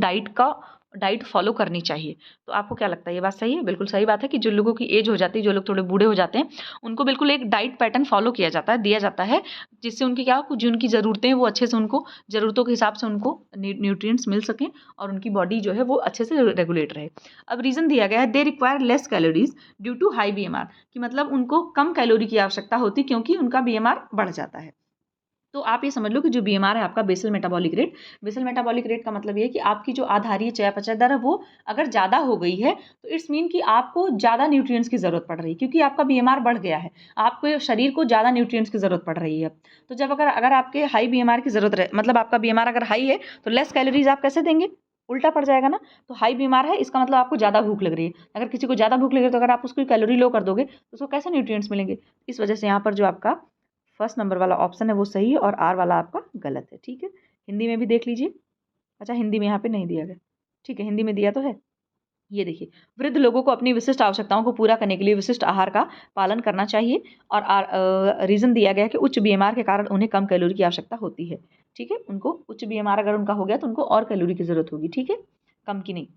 डाइट फॉलो करनी चाहिए। तो आपको क्या लगता है, ये बात सही है, बिल्कुल सही बात है कि जो लोगों की एज हो जाती है, जो लोग थोड़े बूढ़े हो जाते हैं, उनको बिल्कुल एक डाइट पैटर्न फॉलो किया जाता है, दिया जाता है, जिससे उनकी क्या जो उनकी ज़रूरतें हैं वो अच्छे से उनको ज़रूरतों के हिसाब से उनको न्यूट्रिएंट्स मिल सकें और उनकी बॉडी जो है वो अच्छे से रेगुलेट रहे। अब रीज़न दिया गया है they require less calories due to high BMR, कि मतलब उनको कम कैलोरी की आवश्यकता होती क्योंकि उनका बीएमआर बढ़ जाता है। तो आप ये समझ लो कि जो BMR है आपका basal metabolic rate. Basal metabolic rate का मतलब ये है कि आपकी जो आधारीय चयापचय दर है वो अगर ज़्यादा हो गई है तो इट्स मीन कि आपको ज़्यादा न्यूट्रिएंट्स की ज़रूरत पड़ रही है, क्योंकि आपका BMR बढ़ गया है, आपको शरीर को ज़्यादा न्यूट्रिएंट्स की ज़रूरत पड़ रही है। तो जब अगर आपके हाई BMR की ज़रूरत है, मतलब आपका BMR अगर हाई है तो लेस कैलोरीज आप कैसे देंगे, उल्टा पड़ जाएगा ना। तो हाई BMR है इसका मतलब आपको ज़्यादा भूख लग रही है। अगर किसी को ज़्यादा भूख लग रही है तो अगर आप उसकी कैलोरी लो कर दोगे तो उसको कैसे न्यूट्रिएंट्स मिलेंगे। इस वजह से यहाँ पर जो आपका फर्स्ट नंबर वाला ऑप्शन है वो सही है और आर वाला आपका गलत है। ठीक है, हिंदी में भी देख लीजिए। अच्छा, हिंदी में यहाँ पे नहीं दिया गया, ठीक है, हिंदी में दिया तो है। ये देखिए, वृद्ध लोगों को अपनी विशिष्ट आवश्यकताओं को पूरा करने के लिए विशिष्ट आहार का पालन करना चाहिए और रीज़न दिया गया है कि उच्च BMR के कारण उन्हें कम कैलोरी की आवश्यकता होती है। ठीक है, उनको उच्च BMR अगर उनका हो गया तो उनको और कैलोरी की ज़रूरत होगी। ठीक है, कम की नहीं।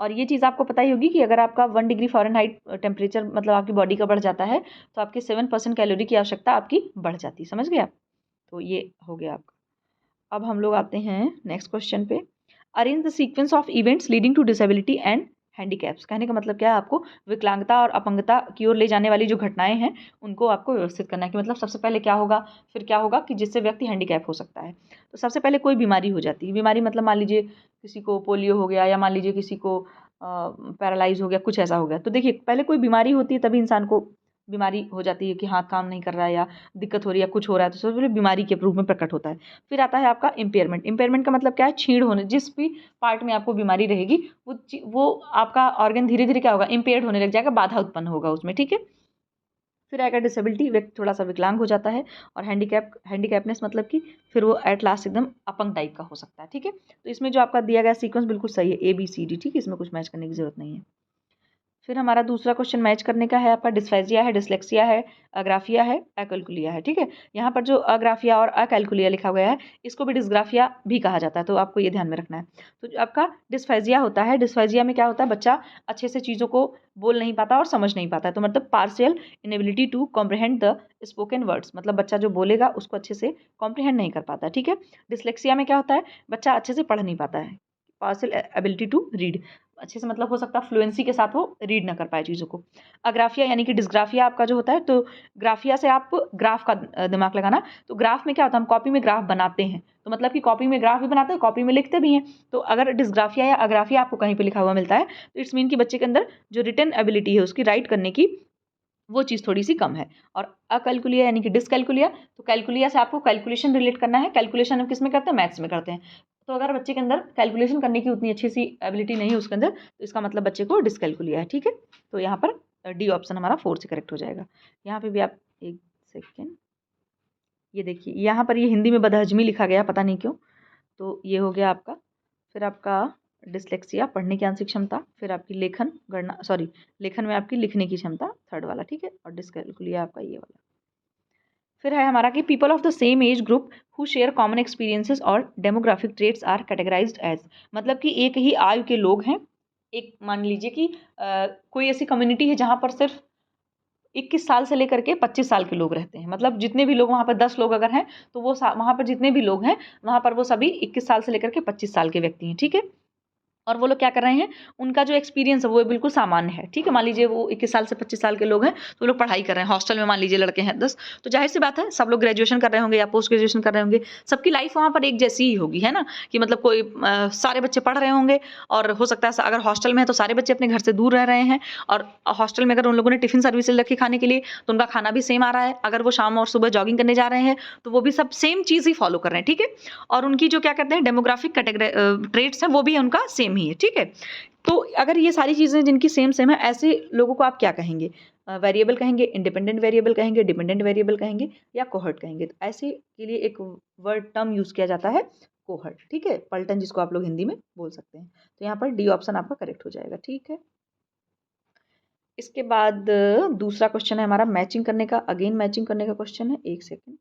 और ये चीज़ आपको पता ही होगी कि अगर आपका 1 डिग्री फ़ारेनहाइट टेम्परेचर मतलब आपकी बॉडी का बढ़ जाता है तो आपकी 7% कैलोरी की आवश्यकता आपकी बढ़ जाती है। समझ गए आप? तो ये हो गया आपका। अब हम लोग आते हैं नेक्स्ट क्वेश्चन पे। Arrange the sequence of events leading to disability and handicaps. कहने का मतलब क्या है, आपको विकलांगता और अपंगता की ओर ले जाने वाली जो घटनाएं हैं उनको आपको व्यवस्थित करना है कि मतलब सबसे पहले क्या होगा, फिर क्या होगा कि जिससे व्यक्ति हैंडीकैप हो सकता है। तो सबसे पहले कोई बीमारी हो जाती है, बीमारी मतलब मान लीजिए किसी को पोलियो हो गया या मान लीजिए किसी को पैरालाइज हो गया, कुछ ऐसा हो गया। तो देखिए, पहले कोई बीमारी होती है तभी इंसान को बीमारी हो जाती है कि हाथ काम नहीं कर रहा है या दिक्कत हो रही है या कुछ हो रहा है, तो सबसे पहले बीमारी के रूप में प्रकट होता है। फिर आता है आपका इम्पेयरमेंट। इम्पेयरमेंट का मतलब क्या है, छीण होने, जिस भी पार्ट में आपको बीमारी रहेगी वो आपका ऑर्गन धीरे धीरे क्या होगा, इम्पेयर्ड होने लग जाएगा, बाधा उत्पन्न होगा उसमें। ठीक है, फिर आएगा डिसेबिलिटी, व्यक्ति थोड़ा सा विकलांग हो जाता है। और हैंडीकैपनेस मतलब कि फिर वो एट लास्ट एकदम अपंग टाइप का हो सकता है। ठीक है, तो इसमें जो आपका दिया गया सीक्वेंस बिल्कुल सही है, ABCD। ठीक है, इसमें कुछ मैच करने की जरूरत नहीं है। फिर हमारा दूसरा क्वेश्चन मैच करने का है, आपका डिस्फेजिया है, डिसलेक्सिया है, अग्राफिया है, अकैल्कुलिया है। ठीक है, यहाँ पर जो अग्राफिया और अकैल्कुलिया लिखा गया है इसको भी डिस्ग्राफिया भी कहा जाता है, तो आपको ये ध्यान में रखना है। तो जो आपका डिस्फेजिया होता है, डिस्फेजिया में क्या होता है, बच्चा अच्छे से चीज़ों को बोल नहीं पाता और समझ नहीं पाता है। तो मतलब partial inability to comprehend the spoken words, मतलब बच्चा जो बोलेगा उसको अच्छे से कॉम्प्रिहेंड नहीं कर पाता। ठीक है, डिसलेक्सिया में क्या होता है, बच्चा अच्छे से पढ़ नहीं पाता है। पार्शियल एबिलिटी टू रीड, अच्छे से मतलब हो सकता है फ्लुएंसी के साथ वो रीड ना कर पाए चीज़ों को। अग्राफिया यानी कि डिस्ग्राफिया आपका जो होता है, तो ग्राफिया से आप ग्राफ का दिमाग लगाना। तो ग्राफ में क्या होता है, हम कॉपी में ग्राफ बनाते हैं, तो मतलब कि कॉपी में ग्राफ भी बनाते हैं, कॉपी में लिखते भी हैं। तो अगर डिस्ग्राफिया या अग्राफिया आपको कहीं पे लिखा हुआ मिलता है तो इट्स मीन कि बच्चे के अंदर जो रिटन एबिलिटी है उसकी राइट करने की वो चीज़ थोड़ी सी कम है। और अकैल्कुलिया यानी कि डिसकैल्कुलिया, तो कैलकुलिया से आपको कैलकुलेशन रिलेट करना है। कैलकुलेशन हम किस में करते हैं, मैथ्स में करते हैं। तो अगर बच्चे के अंदर कैलकुलेशन करने की उतनी अच्छी सी एबिलिटी नहीं है उसके अंदर, तो इसका मतलब बच्चे को डिसकैल्कुलिया है। ठीक है, तो यहाँ पर डी ऑप्शन हमारा 4 से करेक्ट हो जाएगा। यहाँ पे भी आप एक सेकेंड, ये देखिए यहाँ पर ये हिंदी में बदहजमी लिखा गया, पता नहीं क्यों। तो ये हो गया आपका। फिर आपका डिसलेक्सिया, पढ़ने की आंशिक क्षमता। फिर आपकी लेखन गणना, सॉरी, लेखन में आपकी लिखने की क्षमता, थर्ड वाला। ठीक है, और डिसकैल्कुलिया आपका ये वाला। फिर है हमारा कि people of the same age group who share common experiences और demographic traits are categorized as, मतलब कि एक ही आयु के लोग हैं। एक मान लीजिए कि कोई ऐसी कम्युनिटी है जहाँ पर सिर्फ 21 साल से लेकर के 25 साल के लोग रहते हैं, मतलब जितने भी लोग वहाँ पर 10 लोग अगर हैं तो वो वहाँ पर जितने भी लोग हैं वहाँ पर वो सभी 21 साल से लेकर के 25 साल के व्यक्ति हैं। ठीक है, और वो लोग क्या कर रहे हैं, उनका जो एक्सपीरियंस है वो बिल्कुल सामान्य है। ठीक है, मान लीजिए वो 21 साल से 25 साल के लोग हैं तो वो लोग पढ़ाई कर रहे हैं, हॉस्टल में मान लीजिए लड़के हैं 10, तो जाहिर सी बात है सब लोग ग्रेजुएशन कर रहे होंगे या पोस्ट ग्रेजुएशन कर रहे होंगे, सबकी लाइफ वहाँ पर एक जैसी ही होगी, है ना। कि मतलब कोई सारे बच्चे पढ़ रहे होंगे, और हो सकता है अगर हॉस्टल में है तो सारे बच्चे अपने घर से दूर रह रहे हैं, और हॉस्टल में अगर उन लोगों ने टिफिन सर्विसेज रखी खाने के लिए तो उनका खाना भी सेम आ रहा है। अगर वो शाम और सुबह जॉगिंग करने जा रहे हैं तो वो भी सब सेम चीज़ ही फॉलो कर रहे हैं। ठीक है, और उनकी जो क्या कहते हैं डेमोग्राफिक कैटेगरी ट्रेट्स हैं वो भी उनका सेम ही है। ठीक है, तो अगर ये सारी चीज़ें जिनकी सेम सेम है, ऐसे लोगों को आप क्या कहेंगे, वेरिएबल कहेंगे, इंडिपेंडेंट वेरिएबल कहेंगे, डिपेंडेंट वेरिएबल कहेंगे, या कोहर्ट कहेंगे। तो ऐसे के लिए एक वर्ड टर्म यूज़ किया जाता है, कोहर्ट। ठीक है, पलटन जिसको आप लोग हिंदी में बोल सकते हैं। तो यहाँ पर डी ऑप्शन आपका करेक्ट हो जाएगा। ठीक है, इसके बाद दूसरा क्वेश्चन है हमारा मैचिंग करने का। अगेन मैचिंग करने का क्वेश्चन है, एक सेकेंड।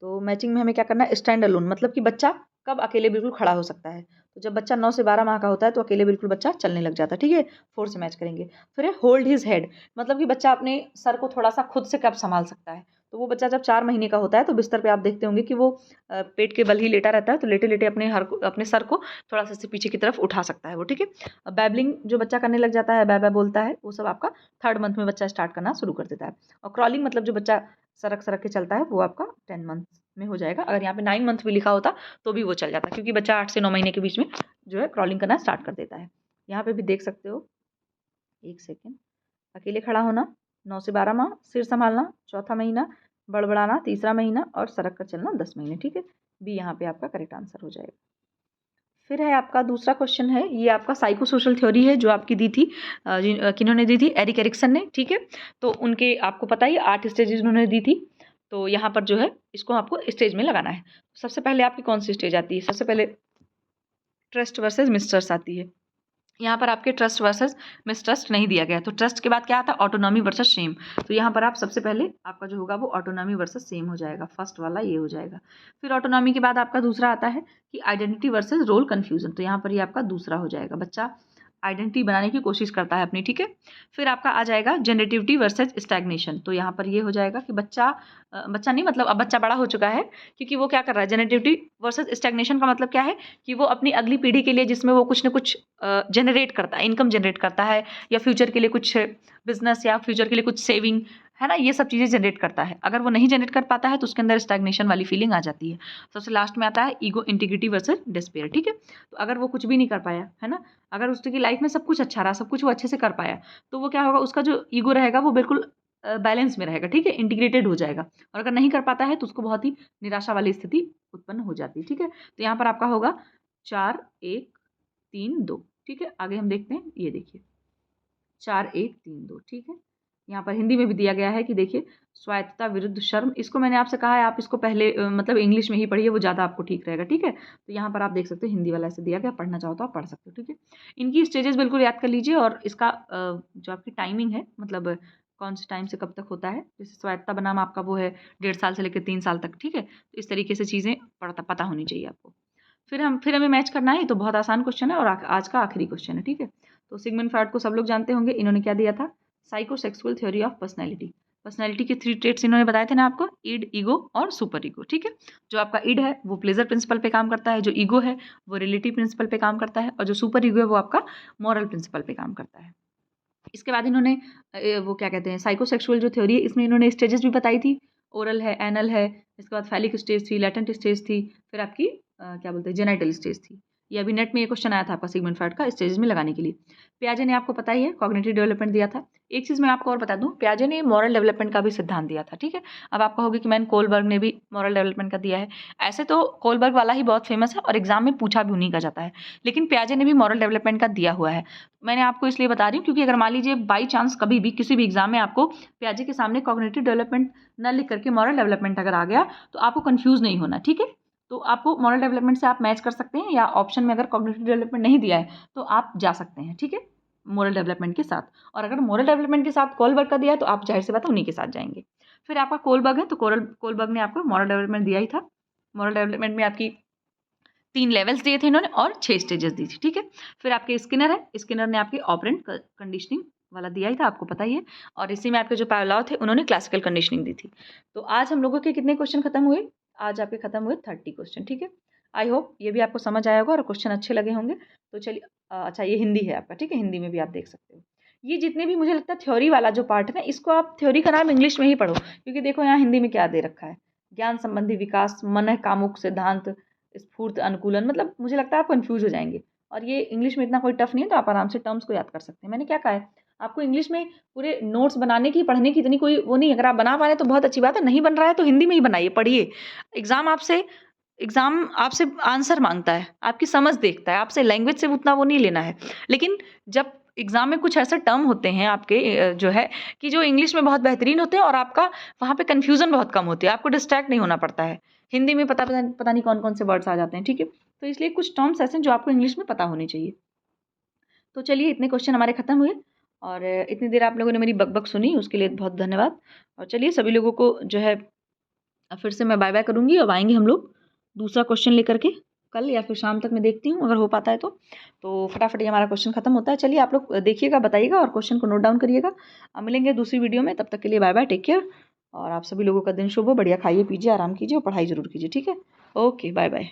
तो मैचिंग में हमें क्या करना है, स्टैंड अलोन, मतलब कि बच्चा कब अकेले बिल्कुल खड़ा हो सकता है। तो जब बच्चा 9 से 12 माह का होता है तो अकेले बिल्कुल बच्चा चलने लग जाता है। ठीक है, 4 से मैच करेंगे। फिर है होल्ड हिज हेड, मतलब कि बच्चा अपने सर को थोड़ा सा खुद से कब संभाल सकता है। तो वो बच्चा जब 4 महीने का होता है तो बिस्तर पे आप देखते होंगे कि वो पेट के बल ही लेटा रहता है, तो लेटे लेटे अपने सर को थोड़ा सा पीछे की तरफ उठा सकता है वो। ठीक है, बैबलिंग जो बच्चा करने लग जाता है, बै बोलता है, वो सब आपका 3rd मंथ में बच्चा स्टार्ट करना शुरू कर देता है। और क्रॉलिंग मतलब जो बच्चा सरक सरक के चलता है वो आपका 10 मंथ में हो जाएगा। अगर यहाँ पे 9 मंथ भी लिखा होता तो भी वो चल जाता, क्योंकि बच्चा 8 से 9 महीने के बीच में जो है क्रॉलिंग करना स्टार्ट कर देता है। यहाँ पे भी देख सकते हो, 1 सेकेंड, अकेले खड़ा होना 9 से 12 माह, सिर संभालना चौथा महीना, बड़बड़ाना तीसरा महीना और सरक कर चलना 10 महीने। ठीक है, बी यहाँ पे आपका करेक्ट आंसर हो जाएगा। फिर है आपका दूसरा क्वेश्चन है, ये आपका साइको सोशल थ्योरी है जो आपकी दी थी, किन्होंने दी थी, एरिक एरिक्सन ने। ठीक है, तो उनके आपको पता ही 8 स्टेजेस उन्होंने दी थी। तो यहाँ पर जो है इसको आपको स्टेज में लगाना है। सबसे पहले आपकी कौन सी स्टेज आती है? सबसे पहले ट्रस्ट वर्सेस मिसट्रस्ट आती है। यहाँ पर आपके ट्रस्ट वर्सेस मिसट्रस्ट नहीं दिया गया, तो ट्रस्ट के बाद क्या आता है? Autonomy versus same. तो यहाँ पर आप सबसे पहले आपका जो होगा वो ऑटोनॉमी वर्सेस सेम हो जाएगा, फर्स्ट वाला ये हो जाएगा। फिर ऑटोनॉमी के बाद आपका दूसरा आता है कि आइडेंटिटी वर्सेस रोल कन्फ्यूजन, तो यहाँ पर ये आपका दूसरा हो जाएगा। बच्चा आइडेंटिटी बनाने की कोशिश करता है अपनी। ठीक है, फिर आपका आ जाएगा जनरेटिविटी वर्सेस स्टैग्नेशन, तो यहाँ पर ये हो जाएगा कि बच्चा नहीं, मतलब अब बच्चा बड़ा हो चुका है, क्योंकि वो क्या कर रहा है? जनरेटिविटी वर्सेस स्टैग्नेशन का मतलब क्या है कि वो अपनी अगली पीढ़ी के लिए, जिसमें वो कुछ ना कुछ जनरेट करता है, इनकम जनरेट करता है, या फ्यूचर के लिए कुछ बिजनेस, या फ्यूचर के लिए कुछ सेविंग, है ना, ये सब चीज़ें जनरेट करता है। अगर वो नहीं जनरेट कर पाता है तो उसके अंदर स्टैग्नेशन वाली फीलिंग आ जाती है। सबसे लास्ट में आता है ईगो इंटीग्रिटी वर्सेस डिस्पेयर। ठीक है, तो अगर वो कुछ भी नहीं कर पाया, है ना, अगर उसकी लाइफ में सब कुछ अच्छा रहा, सब कुछ वो अच्छे से कर पाया, तो वो क्या होगा? उसका जो ईगो रहेगा वो बिल्कुल बैलेंस में रहेगा। ठीक है, इंटीग्रेटेड हो जाएगा। और अगर नहीं कर पाता है तो उसको बहुत ही निराशा वाली स्थिति उत्पन्न हो जाती है। ठीक है, तो यहाँ पर आपका होगा 4 1 3 2। ठीक है, आगे हम देखते हैं, ये देखिए 4 1 3 2। ठीक है, यहाँ पर हिंदी में भी दिया गया है कि देखिए, स्वायत्तता विरुद्ध शर्म, इसको मैंने आपसे कहा है आप इसको पहले मतलब इंग्लिश में ही पढ़िए, वो ज़्यादा आपको ठीक रहेगा। ठीक है, तो यहाँ पर आप देख सकते हो हिंदी वाला ऐसे दिया गया, पढ़ना चाहो तो आप पढ़ सकते हो। ठीक है, इनकी स्टेजेस बिल्कुल याद कर लीजिए, और इसका जो आपकी टाइमिंग है, मतलब कौन से टाइम से कब तक होता है। जैसे स्वायत्तता बनाम आपका वो है 1.5 साल से लेकर 3 साल तक। ठीक है, तो इस तरीके से चीज़ें पता होनी चाहिए आपको। फिर हमें मैच करना है, तो बहुत आसान क्वेश्चन है और आज का आखिरी क्वेश्चन है। ठीक है, तो सिगमंड फ्रॉइड को सब लोग जानते होंगे, इन्होंने क्या दिया था? Psychosexual theory of personality. Personality के 3 ट्रेट्स इन्होंने बताए थे ना आपको, ईड, ईगो और सुपर ईगो। ठीक है, जो आपका ईड है वो प्लेजर प्रिंसिपल पे काम करता है, जो ईगो है वो रिलेटिव प्रिंसिपल पे काम करता है, और जो सुपर ईगो है वो आपका मॉरल प्रिंसिपल पे काम करता है। इसके बाद इन्होंने वो क्या कहते हैं, साइकोसेक्सुअल जो थ्योरी है, इसमें इन्होंने स्टेजेस भी बताई थी। ओरल है, एनल है, इसके बाद फैलिक स्टेज थी, लैटेंट स्टेज थी, फिर आपकी क्या बोलते हैं, जेनाइटल स्टेज थी। ये अभी नेट में ये क्वेश्चन आया था आपका सिगमंड फ्रॉइड का, स्टेजेस में लगाने के लिए। पियाजे ने आपको पता ही है कॉग्निटिव डेवलपमेंट दिया था। एक चीज़ मैं आपको और बता दूं, पियाजे ने मॉरल डेवलपमेंट का भी सिद्धांत दिया था। ठीक है, अब आप कहोगे कि मैन कोलबर्ग ने भी मॉरल डेवलपमेंट का दिया है। ऐसे तो कोलबर्ग वाला ही बहुत फेमस है और एग्जाम में पूछा भी उन्हीं का जाता है, लेकिन पियाजे ने भी मॉरल डेवलपमेंट का दिया हुआ है। मैंने आपको इसलिए बता रही हूँ क्योंकि अगर मान लीजिए बाई चांस कभी भी किसी भी एग्जाम में आपको पियाजे के सामने कॉग्निटिव डेवलपमेंट न लिख करके मॉरल डेवलपमेंट अगर आ गया, तो आपको कंफ्यूज नहीं होना। ठीक है, तो आपको मॉरल डेवलपमेंट से आप मैच कर सकते हैं, या ऑप्शन में अगर कॉग्निटिव डेवलपमेंट नहीं दिया है तो आप जा सकते हैं। ठीक है, मॉरल डेवलपमेंट के साथ, और अगर मॉरल डेवलपमेंट के साथ कोलबर्ग का दिया है तो आप जाहिर सी बात है उन्हीं के साथ जाएंगे। फिर आपका कोलबर्ग है, तो कोलबर्ग ने आपको मॉरल डेवलपमेंट दिया ही था। मॉरल डेवलपमेंट में आपकी 3 लेवल्स दिए थे इन्होंने और 6 स्टेजेस दी थी। ठीक है, फिर आपके स्किनर है, स्किनर ने आपकी ऑपरेंट कंडीशनिंग वाला दिया ही था, आपको पता ही है, और इसी में आपके जो पावलोव थे उन्होंने क्लासिकल कंडीशनिंग दी थी। तो आज हम लोगों के कितने क्वेश्चन खत्म हुए? आज आपके खत्म हुए 30 क्वेश्चन। ठीक है, आई होप ये भी आपको समझ आया होगा और क्वेश्चन अच्छे लगे होंगे। तो चलिए, अच्छा ये हिंदी है आपका। ठीक है, हिंदी में भी आप देख सकते हो। ये जितने भी मुझे लगता है थ्योरी वाला जो पार्ट है ना, इसको आप थ्योरी का नाम इंग्लिश में ही पढ़ो, क्योंकि देखो यहाँ हिंदी में क्या दे रखा है, ज्ञान संबंधी विकास, मन कामुक सिद्धांत, स्फूर्त अनुकूलन, मतलब मुझे लगता है आप कंफ्यूज हो जाएंगे। और ये इंग्लिश में इतना कोई टफ नहीं है, तो आप आराम से टर्म्स को याद कर सकते हैं। मैंने क्या कहा है आपको, इंग्लिश में पूरे नोट्स बनाने की, पढ़ने की इतनी कोई वो नहीं। अगर आप बना पा रहे तो बहुत अच्छी बात है, नहीं बन रहा है तो हिंदी में ही बनाइए, पढ़िए। एग्जाम आपसे आंसर मांगता है, आपकी समझ देखता है, आपसे लैंग्वेज से उतना वो नहीं लेना है। लेकिन जब एग्जाम में कुछ ऐसे टर्म होते हैं आपके जो है कि जो इंग्लिश में बहुत बेहतरीन होते हैं, और आपका वहाँ पे कन्फ्यूजन बहुत कम होती है, आपको डिस्ट्रैक्ट नहीं होना पड़ता है। हिंदी में पता नहीं कौन कौन से वर्ड्स आ जाते हैं। ठीक है, तो इसलिए कुछ टर्म्स ऐसे जो आपको इंग्लिश में पता होने चाहिए। तो चलिए, इतने क्वेश्चन हमारे खत्म हुए, और इतनी देर आप लोगों ने मेरी बकबक सुनी, उसके लिए बहुत धन्यवाद। और चलिए, सभी लोगों को जो है फिर से मैं बाय बाय करूँगी। अब आएंगे हम लोग दूसरा क्वेश्चन लेकर के कल या फिर शाम तक, मैं देखती हूँ अगर हो पाता है तो फटाफट ये हमारा क्वेश्चन खत्म होता है। चलिए, आप लोग देखिएगा, बताइएगा और क्वेश्चन को नोट डाउन करिएगा। अब मिलेंगे दूसरी वीडियो में, तब तक के लिए बाय बाय, टेक केयर। और आप सभी लोगों का दिन शुभ हो, बढ़िया खाइए पीजिए, आराम कीजिए और पढ़ाई जरूर कीजिए। ठीक है, ओके, बाय बाय।